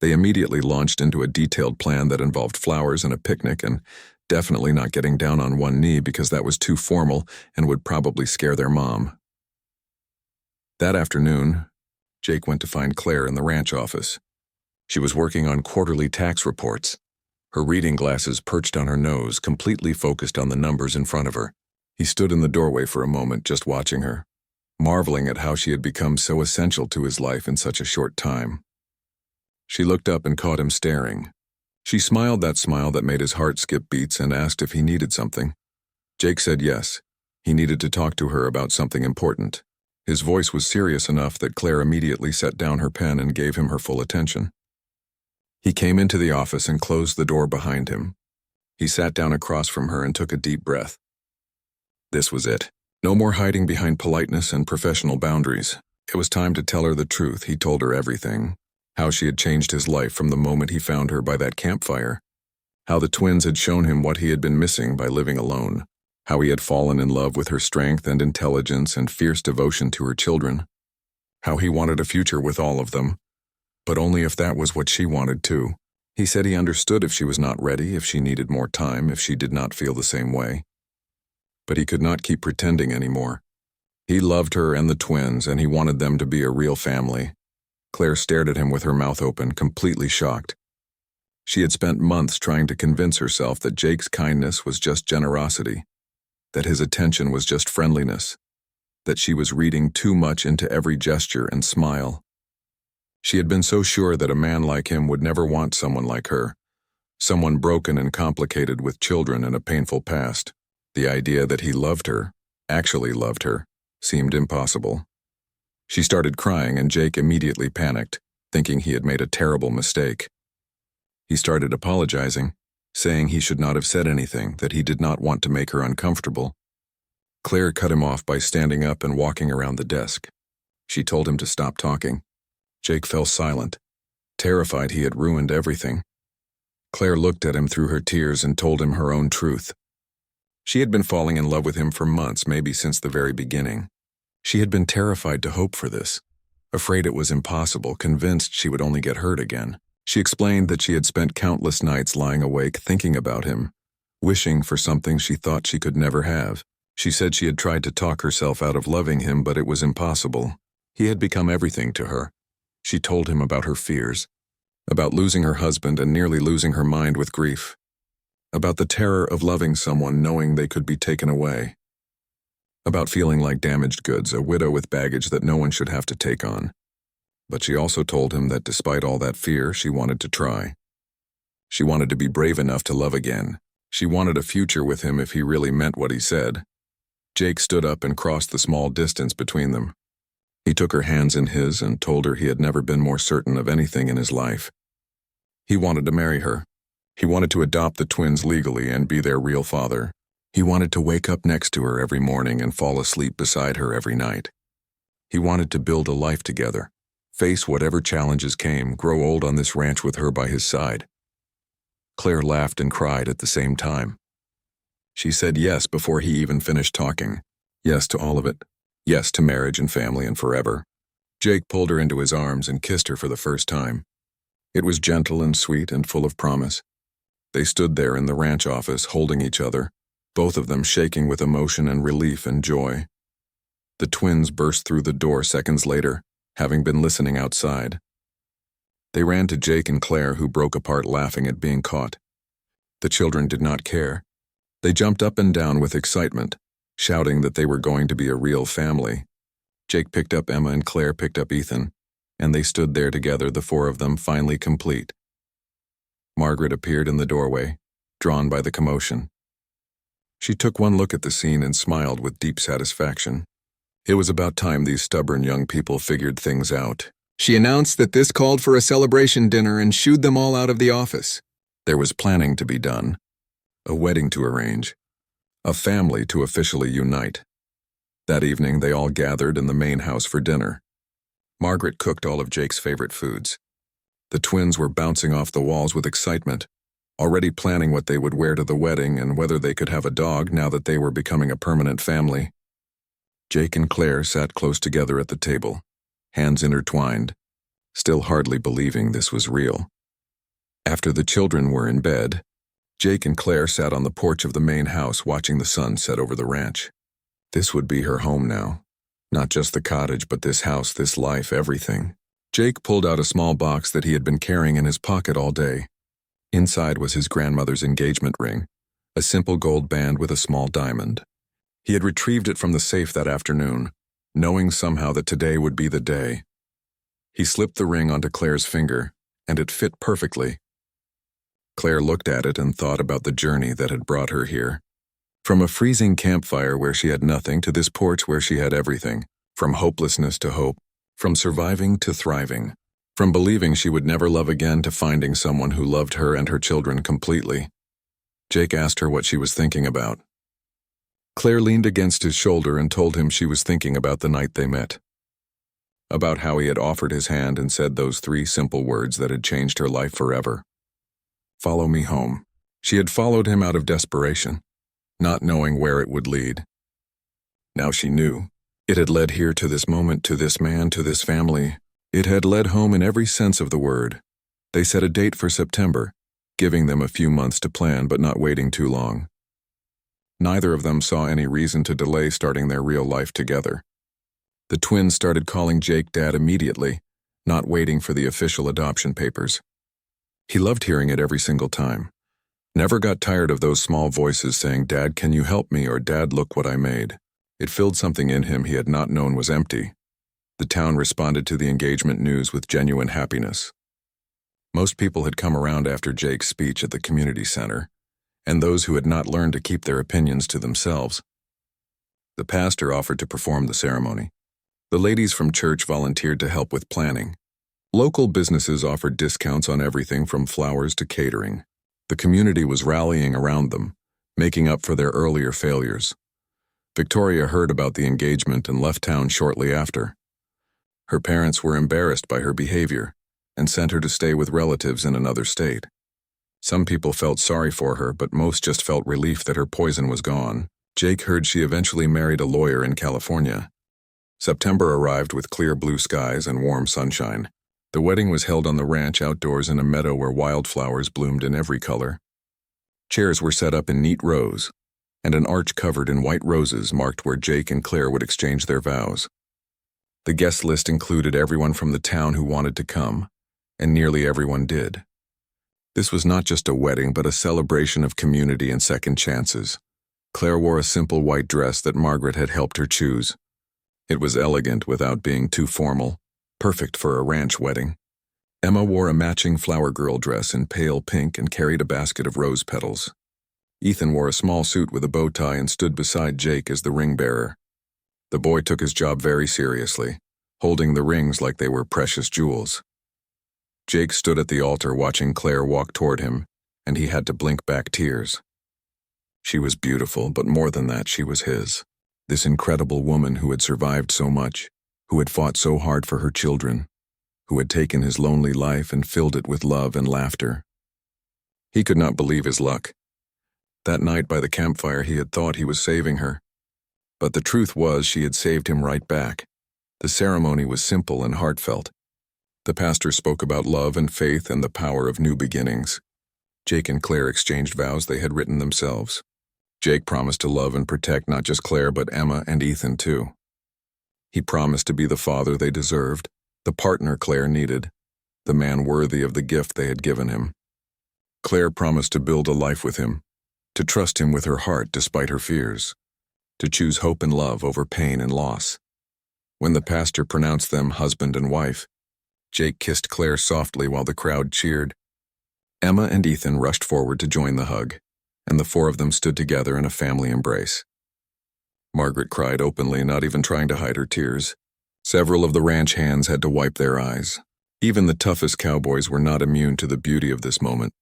They immediately launched into a detailed plan that involved flowers and a picnic, and definitely not getting down on one knee because that was too formal and would probably scare their mom. That afternoon, Jake went to find Claire in the ranch office. She was working on quarterly tax reports. Her reading glasses perched on her nose, completely focused on the numbers in front of her. He stood in the doorway for a moment, just watching her, marveling at how she had become so essential to his life in such a short time. She looked up and caught him staring. She smiled that smile that made his heart skip beats and asked if he needed something. Jake said yes. He needed to talk to her about something important. His voice was serious enough that Claire immediately set down her pen and gave him her full attention. He came into the office and closed the door behind him. He sat down across from her and took a deep breath. This was it. No more hiding behind politeness and professional boundaries. It was time to tell her the truth. He told her everything. How she had changed his life from the moment he found her by that campfire. How the twins had shown him what he had been missing by living alone. How he had fallen in love with her strength and intelligence and fierce devotion to her children. How he wanted a future with all of them, but only if that was what she wanted too. He said he understood if she was not ready, if she needed more time, if she did not feel the same way. But he could not keep pretending anymore. He loved her and the twins, and he wanted them to be a real family. Claire stared at him with her mouth open, completely shocked. She had spent months trying to convince herself that Jake's kindness was just generosity, that his attention was just friendliness, that she was reading too much into every gesture and smile. She had been so sure that a man like him would never want someone like her, someone broken and complicated with children and a painful past. The idea that he loved her, actually loved her, seemed impossible. She started crying and Jake immediately panicked, thinking he had made a terrible mistake. He started apologizing, saying he should not have said anything, that he did not want to make her uncomfortable. Claire cut him off by standing up and walking around the desk. She told him to stop talking. Jake fell silent, terrified he had ruined everything. Claire looked at him through her tears and told him her own truth. She had been falling in love with him for months, maybe since the very beginning. She had been terrified to hope for this, afraid it was impossible, convinced she would only get hurt again. She explained that she had spent countless nights lying awake thinking about him, wishing for something she thought she could never have. She said she had tried to talk herself out of loving him, but it was impossible. He had become everything to her. She told him about her fears, about losing her husband and nearly losing her mind with grief, about the terror of loving someone knowing they could be taken away, about feeling like damaged goods, a widow with baggage that no one should have to take on. But she also told him that despite all that fear, she wanted to try. She wanted to be brave enough to love again. She wanted a future with him if he really meant what he said. Jake stood up and crossed the small distance between them. He took her hands in his and told her he had never been more certain of anything in his life. He wanted to marry her. He wanted to adopt the twins legally and be their real father. He wanted to wake up next to her every morning and fall asleep beside her every night. He wanted to build a life together, face whatever challenges came, grow old on this ranch with her by his side. Claire laughed and cried at the same time. She said yes before he even finished talking. Yes to all of it. Yes to marriage and family and forever. Jake pulled her into his arms and kissed her for the first time. It was gentle and sweet and full of promise. They stood there in the ranch office holding each other, both of them shaking with emotion and relief and joy. The twins burst through the door seconds later, having been listening outside. They ran to Jake and Claire, who broke apart laughing at being caught. The children did not care. They jumped up and down with excitement, shouting that they were going to be a real family. Jake picked up Emma and Claire picked up Ethan, and they stood there together, the four of them finally complete. Margaret appeared in the doorway, drawn by the commotion. She took one look at the scene and smiled with deep satisfaction. It was about time these stubborn young people figured things out. She announced that this called for a celebration dinner and shooed them all out of the office. There was planning to be done, a wedding to arrange, a family to officially unite. That evening, they all gathered in the main house for dinner. Margaret cooked all of Jake's favorite foods. The twins were bouncing off the walls with excitement, already planning what they would wear to the wedding and whether they could have a dog now that they were becoming a permanent family. Jake and Claire sat close together at the table, hands intertwined, still hardly believing this was real. After the children were in bed, Jake and Claire sat on the porch of the main house watching the sun set over the ranch. This would be her home now. Not just the cottage, but this house, this life, everything. Jake pulled out a small box that he had been carrying in his pocket all day. Inside was his grandmother's engagement ring, a simple gold band with a small diamond. He had retrieved it from the safe that afternoon, knowing somehow that today would be the day. He slipped the ring onto Claire's finger, and it fit perfectly. Claire looked at it and thought about the journey that had brought her here. From a freezing campfire where she had nothing to this porch where she had everything, from hopelessness to hope, from surviving to thriving, from believing she would never love again to finding someone who loved her and her children completely. Jake asked her what she was thinking about. Claire leaned against his shoulder and told him she was thinking about the night they met. About how he had offered his hand and said those 3 simple words that had changed her life forever. Follow me home. She had followed him out of desperation, not knowing where it would lead. Now she knew. It had led here to this moment, to this man, to this family. It had led home in every sense of the word. They set a date for September, giving them a few months to plan but not waiting too long. Neither of them saw any reason to delay starting their real life together. The twins started calling Jake Dad immediately, not waiting for the official adoption papers. He loved hearing it every single time. Never got tired of those small voices saying, "Dad, can you help me?" or "Dad, look what I made." It filled something in him he had not known was empty. The town responded to the engagement news with genuine happiness. Most people had come around after Jake's speech at the community center, and those who had not learned to keep their opinions to themselves. The pastor offered to perform the ceremony. The ladies from church volunteered to help with planning. Local businesses offered discounts on everything from flowers to catering. The community was rallying around them, making up for their earlier failures. Victoria heard about the engagement and left town shortly after. Her parents were embarrassed by her behavior and sent her to stay with relatives in another state. Some people felt sorry for her, but most just felt relief that her poison was gone. Jake heard she eventually married a lawyer in California. September arrived with clear blue skies and warm sunshine. The wedding was held on the ranch outdoors in a meadow where wildflowers bloomed in every color. Chairs were set up in neat rows, and an arch covered in white roses marked where Jake and Claire would exchange their vows. The guest list included everyone from the town who wanted to come, and nearly everyone did. This was not just a wedding, but a celebration of community and second chances. Claire wore a simple white dress that Margaret had helped her choose. It was elegant without being too formal, perfect for a ranch wedding. Emma wore a matching flower girl dress in pale pink and carried a basket of rose petals. Ethan wore a small suit with a bow tie and stood beside Jake as the ring bearer. The boy took his job very seriously, holding the rings like they were precious jewels. Jake stood at the altar watching Claire walk toward him, and he had to blink back tears. She was beautiful, but more than that, she was his. This incredible woman who had survived so much, who had fought so hard for her children, who had taken his lonely life and filled it with love and laughter. He could not believe his luck. That night by the campfire he had thought he was saving her. But the truth was she had saved him right back. The ceremony was simple and heartfelt. The pastor spoke about love and faith and the power of new beginnings. Jake and Claire exchanged vows they had written themselves. Jake promised to love and protect not just Claire but Emma and Ethan too. He promised to be the father they deserved, the partner Claire needed, the man worthy of the gift they had given him. Claire promised to build a life with him, to trust him with her heart despite her fears, to choose hope and love over pain and loss. When the pastor pronounced them husband and wife, Jake kissed Claire softly while the crowd cheered. Emma and Ethan rushed forward to join the hug, and the four of them stood together in a family embrace. Margaret cried openly, not even trying to hide her tears. Several of the ranch hands had to wipe their eyes. Even the toughest cowboys were not immune to the beauty of this moment.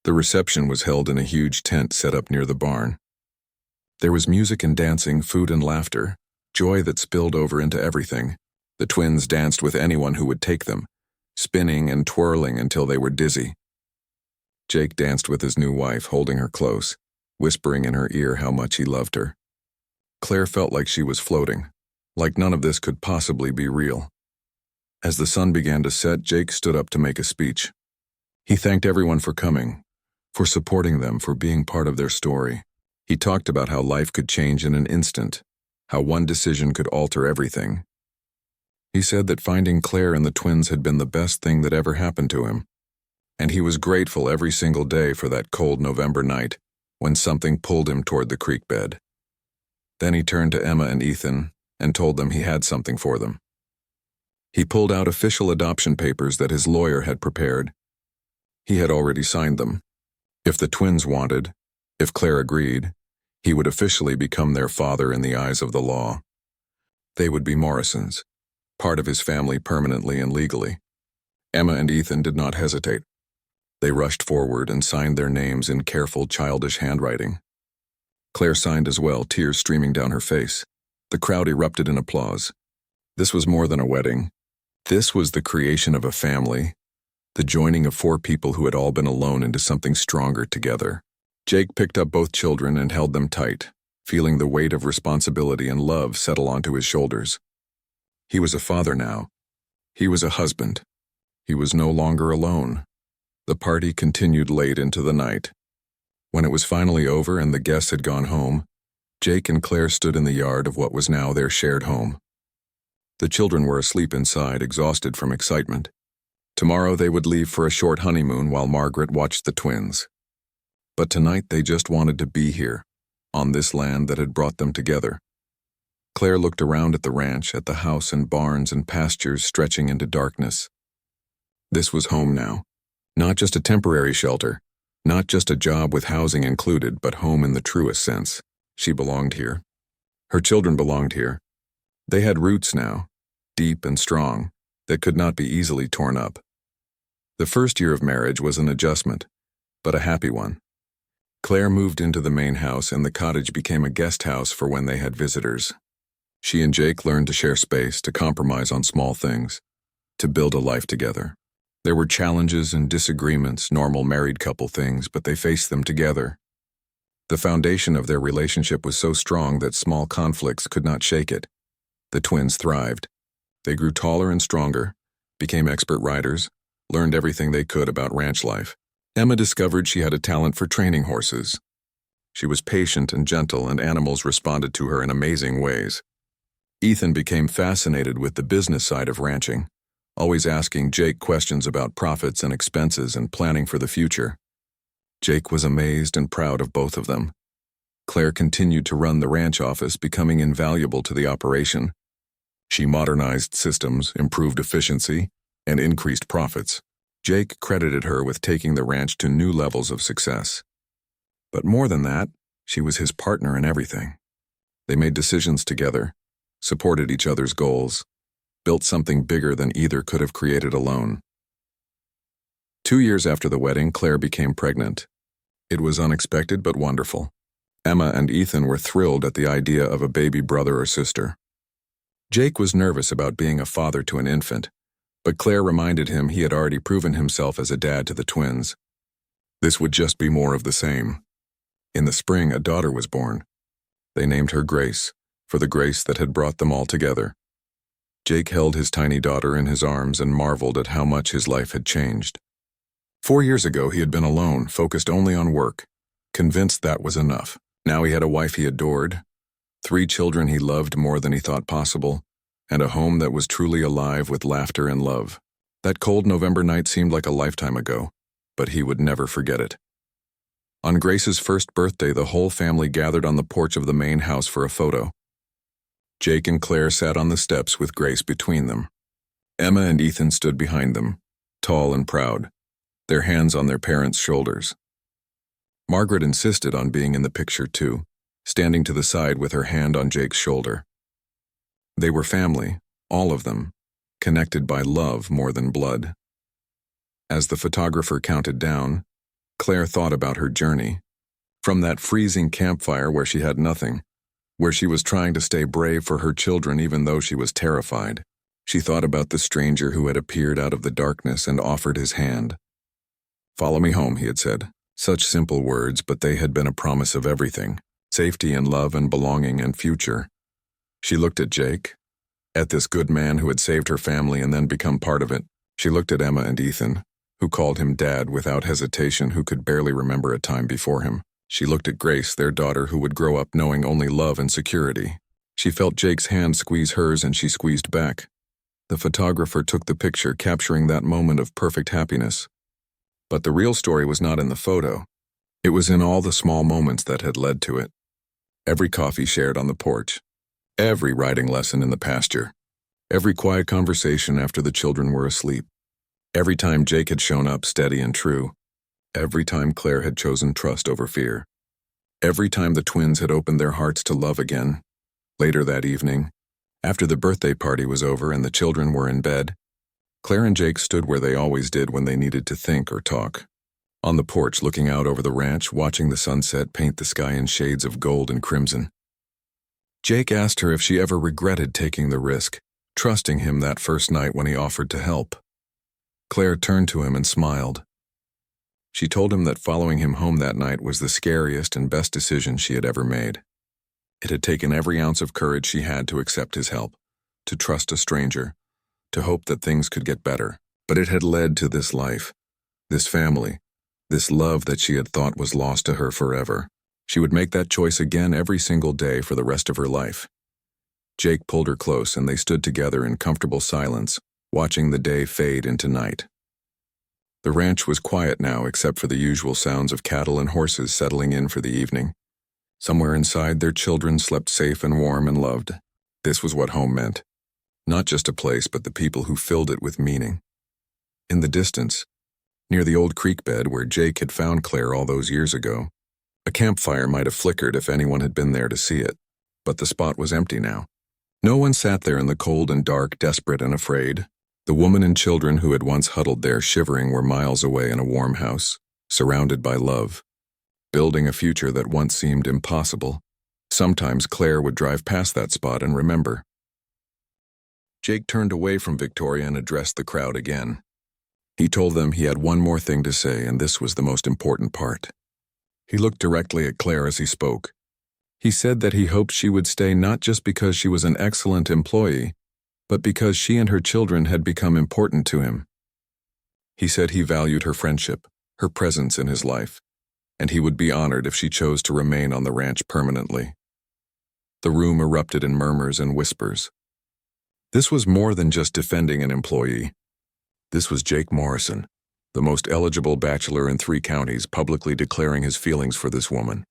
The reception was held in a huge tent set up near the barn. There was music and dancing, food and laughter, joy that spilled over into everything. The twins danced with anyone who would take them, spinning and twirling until they were dizzy. Jake danced with his new wife, holding her close, whispering in her ear how much he loved her. Claire felt like she was floating, like none of this could possibly be real. As the sun began to set, Jake stood up to make a speech. He thanked everyone for coming, for supporting them, for being part of their story. He talked about how life could change in an instant, how one decision could alter everything. He said that finding Claire and the twins had been the best thing that ever happened to him, and he was grateful every single day for that cold November night when something pulled him toward the creek bed. Then he turned to Emma and Ethan and told them he had something for them. He pulled out official adoption papers that his lawyer had prepared. He had already signed them. If the twins wanted, if Claire agreed, he would officially become their father in the eyes of the law. They would be Morrisons, part of his family permanently and legally. Emma and Ethan did not hesitate. They rushed forward and signed their names in careful, childish handwriting. Claire signed as well, tears streaming down her face. The crowd erupted in applause. This was more than a wedding. This was the creation of a family, the joining of four people who had all been alone into something stronger together. Jake picked up both children and held them tight, feeling the weight of responsibility and love settle onto his shoulders. He was a father now. He was a husband. He was no longer alone. The party continued late into the night. When it was finally over and the guests had gone home, Jake and Claire stood in the yard of what was now their shared home. The children were asleep inside, exhausted from excitement. Tomorrow they would leave for a short honeymoon while Margaret watched the twins. But tonight they just wanted to be here, on this land that had brought them together. Claire looked around at the ranch, at the house and barns and pastures stretching into darkness. This was home now, not just a temporary shelter, Not just a job with housing included, but home in the truest sense. She belonged here. Her children belonged here. They had roots now, deep and strong, that could not be easily torn up. The first year of marriage was an adjustment, but a happy one. Claire moved into the main house and the cottage became a guest house for when they had visitors. She and Jake learned to share space, to compromise on small things, to build a life together. There were challenges and disagreements, normal married couple things, but they faced them together. The foundation of their relationship was so strong that small conflicts could not shake it. The twins thrived. They grew taller and stronger, became expert riders, learned everything they could about ranch life. Emma discovered she had a talent for training horses. She was patient and gentle, and animals responded to her in amazing ways. Ethan became fascinated with the business side of ranching, always asking Jake questions about profits and expenses and planning for the future. Jake was amazed and proud of both of them. Claire continued to run the ranch office, becoming invaluable to the operation. She modernized systems, improved efficiency, and increased profits. Jake credited her with taking the ranch to new levels of success. But more than that, she was his partner in everything. They made decisions together, supported each other's goals, built something bigger than either could have created alone. 2 years after the wedding, Claire became pregnant. It was unexpected but wonderful. Emma and Ethan were thrilled at the idea of a baby brother or sister. Jake was nervous about being a father to an infant, but Claire reminded him he had already proven himself as a dad to the twins. This would just be more of the same. In the spring, a daughter was born. They named her Grace, for the grace that had brought them all together. Jake held his tiny daughter in his arms and marveled at how much his life had changed. 4 years ago, he had been alone, focused only on work, convinced that was enough. Now he had a wife he adored, 3 children he loved more than he thought possible, and a home that was truly alive with laughter and love. That cold November night seemed like a lifetime ago, but he would never forget it. On Grace's first birthday, the whole family gathered on the porch of the main house for a photo. Jake and Claire sat on the steps with Grace between them. Emma and Ethan stood behind them, tall and proud, their hands on their parents' shoulders. Margaret insisted on being in the picture too, standing to the side with her hand on Jake's shoulder. They were family, all of them, connected by love more than blood. As the photographer counted down, Claire thought about her journey. From that freezing campfire where she had nothing, where she was trying to stay brave for her children even though she was terrified. She thought about the stranger who had appeared out of the darkness and offered his hand. "Follow me home," he had said. Such simple words, but they had been a promise of everything, safety and love and belonging and future. She looked at Jake, at this good man who had saved her family and then become part of it. She looked at Emma and Ethan, who called him Dad without hesitation, who could barely remember a time before him. She looked at Grace, their daughter, who would grow up knowing only love and security. She felt Jake's hand squeeze hers and she squeezed back. The photographer took the picture, capturing that moment of perfect happiness. But the real story was not in the photo. It was in all the small moments that had led to it. Every coffee shared on the porch, every riding lesson in the pasture, every quiet conversation after the children were asleep, every time Jake had shown up steady and true, every time Claire had chosen trust over fear, every time the twins had opened their hearts to love again. Later that evening, after the birthday party was over and the children were in bed, Claire and Jake stood where they always did when they needed to think or talk. On the porch, looking out over the ranch, watching the sunset paint the sky in shades of gold and crimson. Jake asked her if she ever regretted taking the risk, trusting him that first night when he offered to help. Claire turned to him and smiled. She told him that following him home that night was the scariest and best decision she had ever made. It had taken every ounce of courage she had to accept his help, to trust a stranger, to hope that things could get better. But it had led to this life, this family, this love that she had thought was lost to her forever. She would make that choice again every single day for the rest of her life. Jake pulled her close and they stood together in comfortable silence, watching the day fade into night. The ranch was quiet now except for the usual sounds of cattle and horses settling in for the evening. Somewhere inside, their children slept safe and warm and loved. This was what home meant. Not just a place, but the people who filled it with meaning. In the distance, near the old creek bed where Jake had found Claire all those years ago. A campfire might have flickered if anyone had been there to see it, but the spot was empty now. No one sat there in the cold and dark, desperate and afraid. The woman and children who had once huddled there shivering were miles away in a warm house, surrounded by love, building a future that once seemed impossible. Sometimes Claire would drive past that spot and remember. Jake turned away from Victoria and addressed the crowd again. He told them he had one more thing to say, and this was the most important part. He looked directly at Claire as he spoke. He said that he hoped she would stay not just because she was an excellent employee, but because she and her children had become important to him. He said he valued her friendship, her presence in his life, and he would be honored if she chose to remain on the ranch permanently. The room erupted in murmurs and whispers. This was more than just defending an employee. This was Jake Morrison, the most eligible bachelor in 3 counties, publicly declaring his feelings for this woman.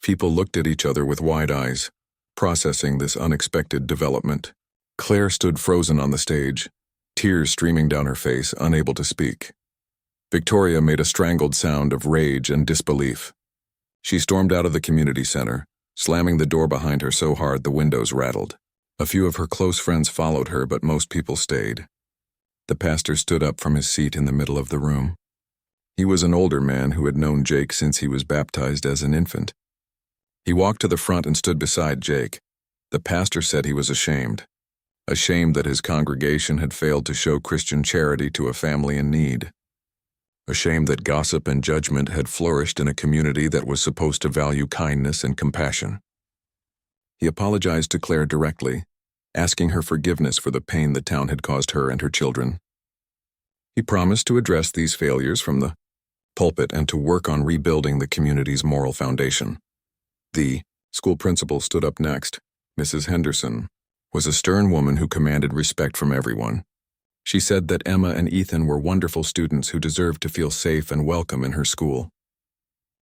People looked at each other with wide eyes, processing this unexpected development. Claire stood frozen on the stage, tears streaming down her face, unable to speak. Victoria made a strangled sound of rage and disbelief. She stormed out of the community center, slamming the door behind her so hard the windows rattled. A few of her close friends followed her, but most people stayed. The pastor stood up from his seat in the middle of the room. He was an older man who had known Jake since he was baptized as an infant. He walked to the front and stood beside Jake. The pastor said he was ashamed that his congregation had failed to show Christian charity to a family in need. Ashamed that gossip and judgment had flourished in a community that was supposed to value kindness and compassion. He apologized to Claire directly, asking her forgiveness for the pain the town had caused her and her children. He promised to address these failures from the pulpit and to work on rebuilding the community's moral foundation. The school principal stood up next. Mrs. Henderson was a stern woman who commanded respect from everyone. She said that Emma and Ethan were wonderful students who deserved to feel safe and welcome in her school.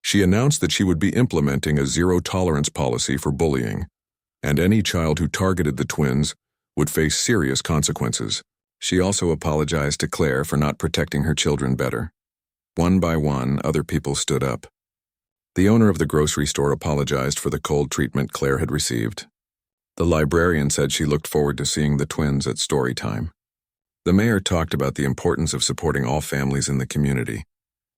She announced that she would be implementing a zero-tolerance policy for bullying, and any child who targeted the twins would face serious consequences. She also apologized to Claire for not protecting her children better. One by one, other people stood up. The owner of the grocery store apologized for the cold treatment Claire had received. The librarian said she looked forward to seeing the twins at story time. The mayor talked about the importance of supporting all families in the community.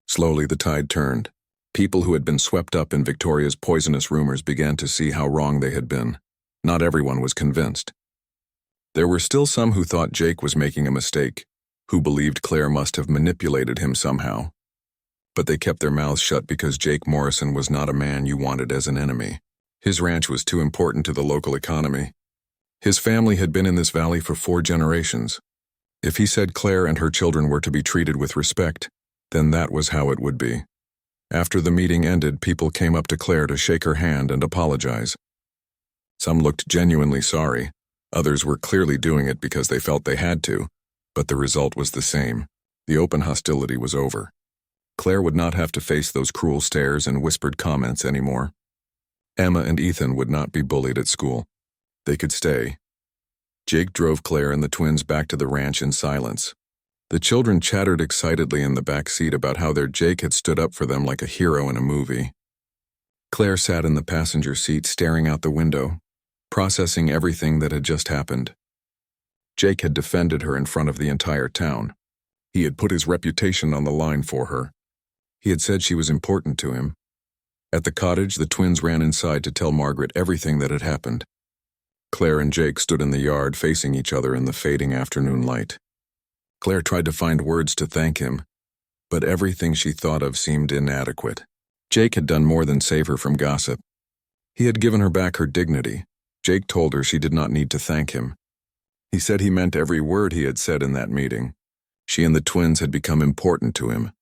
Slowly, the tide turned. People who had been swept up in Victoria's poisonous rumors began to see how wrong they had been. Not everyone was convinced. There were still some who thought Jake was making a mistake, who believed Claire must have manipulated him somehow. But they kept their mouths shut because Jake Morrison was not a man you wanted as an enemy. His ranch was too important to the local economy. His family had been in this valley for 4 generations. If he said Claire and her children were to be treated with respect, then that was how it would be. After the meeting ended, people came up to Claire to shake her hand and apologize. Some looked genuinely sorry. Others were clearly doing it because they felt they had to, but the result was the same. The open hostility was over. Claire would not have to face those cruel stares and whispered comments anymore. Emma and Ethan would not be bullied at school. They could stay. Jake drove Claire and the twins back to the ranch in silence. The children chattered excitedly in the back seat about how their Jake had stood up for them like a hero in a movie. Claire sat in the passenger seat staring out the window, processing everything that had just happened. Jake had defended her in front of the entire town. He had put his reputation on the line for her. He had said she was important to him. At the cottage, the twins ran inside to tell Margaret everything that had happened. Claire and Jake stood in the yard facing each other in the fading afternoon light. Claire tried to find words to thank him, but everything she thought of seemed inadequate. Jake had done more than save her from gossip. He had given her back her dignity. Jake told her she did not need to thank him. He said he meant every word he had said in that meeting. She and the twins had become important to him,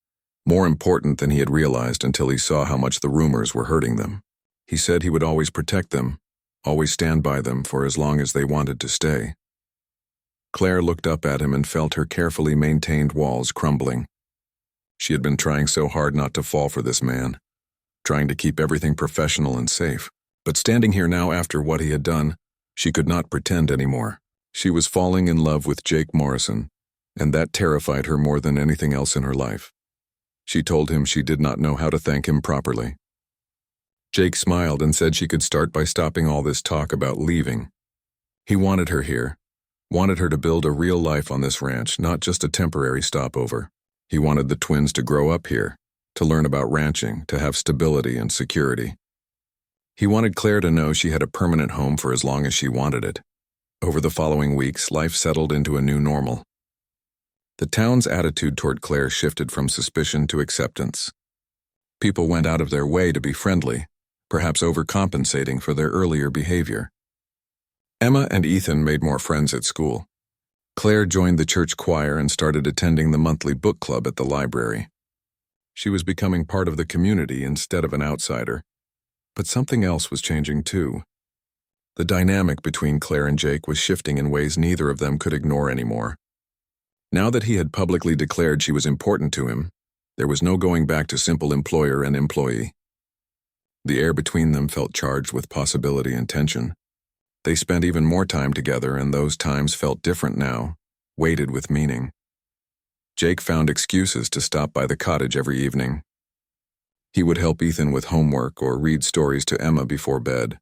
more important than he had realized until he saw how much the rumors were hurting them. He said he would always protect them, always stand by them for as long as they wanted to stay. Claire looked up at him and felt her carefully maintained walls crumbling. She had been trying so hard not to fall for this man, trying to keep everything professional and safe. But standing here now after what he had done, she could not pretend anymore. She was falling in love with Jake Morrison, and that terrified her more than anything else in her life. She told him she did not know how to thank him properly. Jake smiled and said she could start by stopping all this talk about leaving. He wanted her here, wanted her to build a real life on this ranch, not just a temporary stopover. He wanted the twins to grow up here, to learn about ranching, to have stability and security. He wanted Claire to know she had a permanent home for as long as she wanted it. Over the following weeks, life settled into a new normal. The town's attitude toward Claire shifted from suspicion to acceptance. People went out of their way to be friendly, perhaps overcompensating for their earlier behavior. Emma and Ethan made more friends at school. Claire joined the church choir and started attending the monthly book club at the library. She was becoming part of the community instead of an outsider. But something else was changing too. The dynamic between Claire and Jake was shifting in ways neither of them could ignore anymore. Now that he had publicly declared she was important to him, there was no going back to simple employer and employee. The air between them felt charged with possibility and tension. They spent even more time together, and those times felt different now, weighted with meaning. Jake found excuses to stop by the cottage every evening. He would help Ethan with homework or read stories to Emma before bed.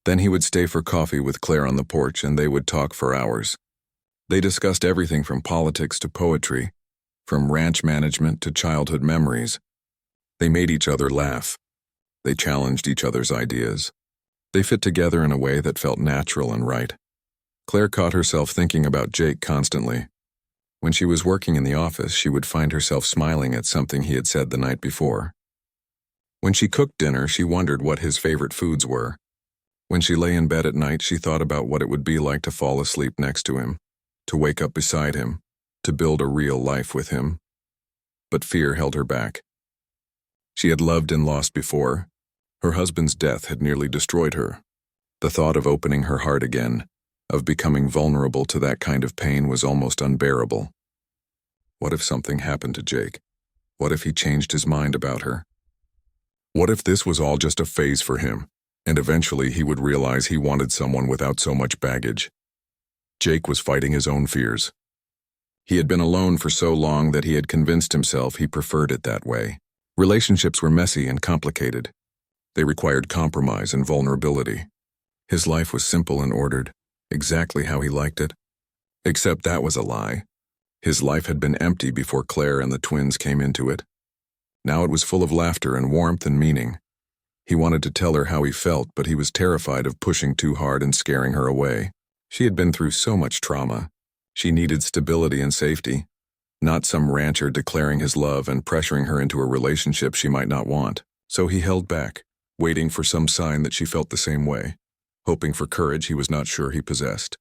Then he would stay for coffee with Claire on the porch, and they would talk for hours. They discussed everything from politics to poetry, from ranch management to childhood memories. They made each other laugh. They challenged each other's ideas. They fit together in a way that felt natural and right. Claire caught herself thinking about Jake constantly. When she was working in the office, she would find herself smiling at something he had said the night before. When she cooked dinner, she wondered what his favorite foods were. When she lay in bed at night, she thought about what it would be like to fall asleep next to him, to wake up beside him, to build a real life with him. But fear held her back. She had loved and lost before. Her husband's death had nearly destroyed her. The thought of opening her heart again, of becoming vulnerable to that kind of pain, was almost unbearable. What if something happened to Jake? What if he changed his mind about her? What if this was all just a phase for him, and eventually he would realize he wanted someone without so much baggage? Jake was fighting his own fears. He had been alone for so long that he had convinced himself he preferred it that way. Relationships were messy and complicated. They required compromise and vulnerability. His life was simple and ordered, exactly how he liked it. Except that was a lie. His life had been empty before Claire and the twins came into it. Now it was full of laughter and warmth and meaning. He wanted to tell her how he felt, but he was terrified of pushing too hard and scaring her away. She had been through so much trauma. She needed stability and safety, not some rancher declaring his love and pressuring her into a relationship she might not want. So he held back, waiting for some sign that she felt the same way, hoping for courage he was not sure he possessed.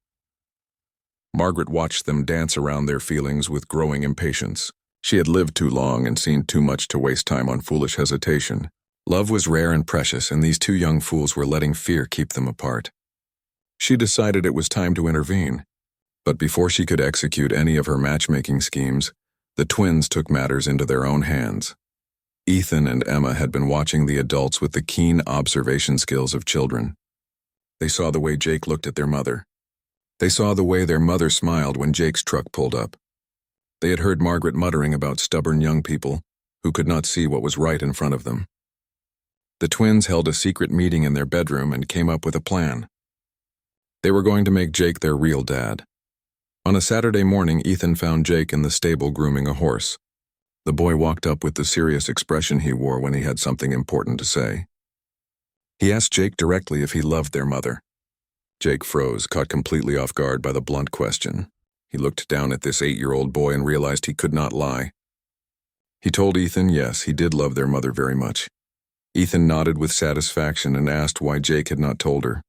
Margaret watched them dance around their feelings with growing impatience. She had lived too long and seen too much to waste time on foolish hesitation. Love was rare and precious, and these two young fools were letting fear keep them apart. She decided it was time to intervene, but before she could execute any of her matchmaking schemes, the twins took matters into their own hands. Ethan and Emma had been watching the adults with the keen observation skills of children. They saw the way Jake looked at their mother. They saw the way their mother smiled when Jake's truck pulled up. They had heard Margaret muttering about stubborn young people who could not see what was right in front of them. The twins held a secret meeting in their bedroom and came up with a plan. They were going to make Jake their real dad. On a Saturday morning, Ethan found Jake in the stable grooming a horse. The boy walked up with the serious expression he wore when he had something important to say. He asked Jake directly if he loved their mother. Jake froze, caught completely off guard by the blunt question. He looked down at this 8-year-old boy and realized he could not lie. He told Ethan yes, he did love their mother very much. Ethan nodded with satisfaction and asked why Jake had not told her.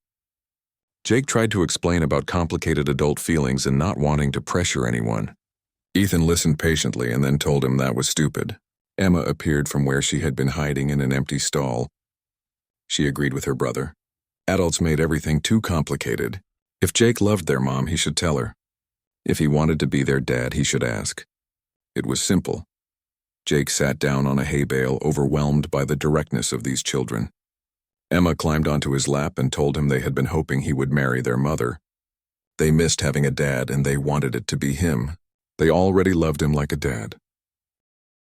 Jake tried to explain about complicated adult feelings and not wanting to pressure anyone. Ethan listened patiently and then told him that was stupid. Emma appeared from where she had been hiding in an empty stall. She agreed with her brother. Adults made everything too complicated. If Jake loved their mom, he should tell her. If he wanted to be their dad, he should ask. It was simple. Jake sat down on a hay bale, overwhelmed by the directness of these children. Emma climbed onto his lap and told him they had been hoping he would marry their mother. They missed having a dad, and they wanted it to be him. They already loved him like a dad.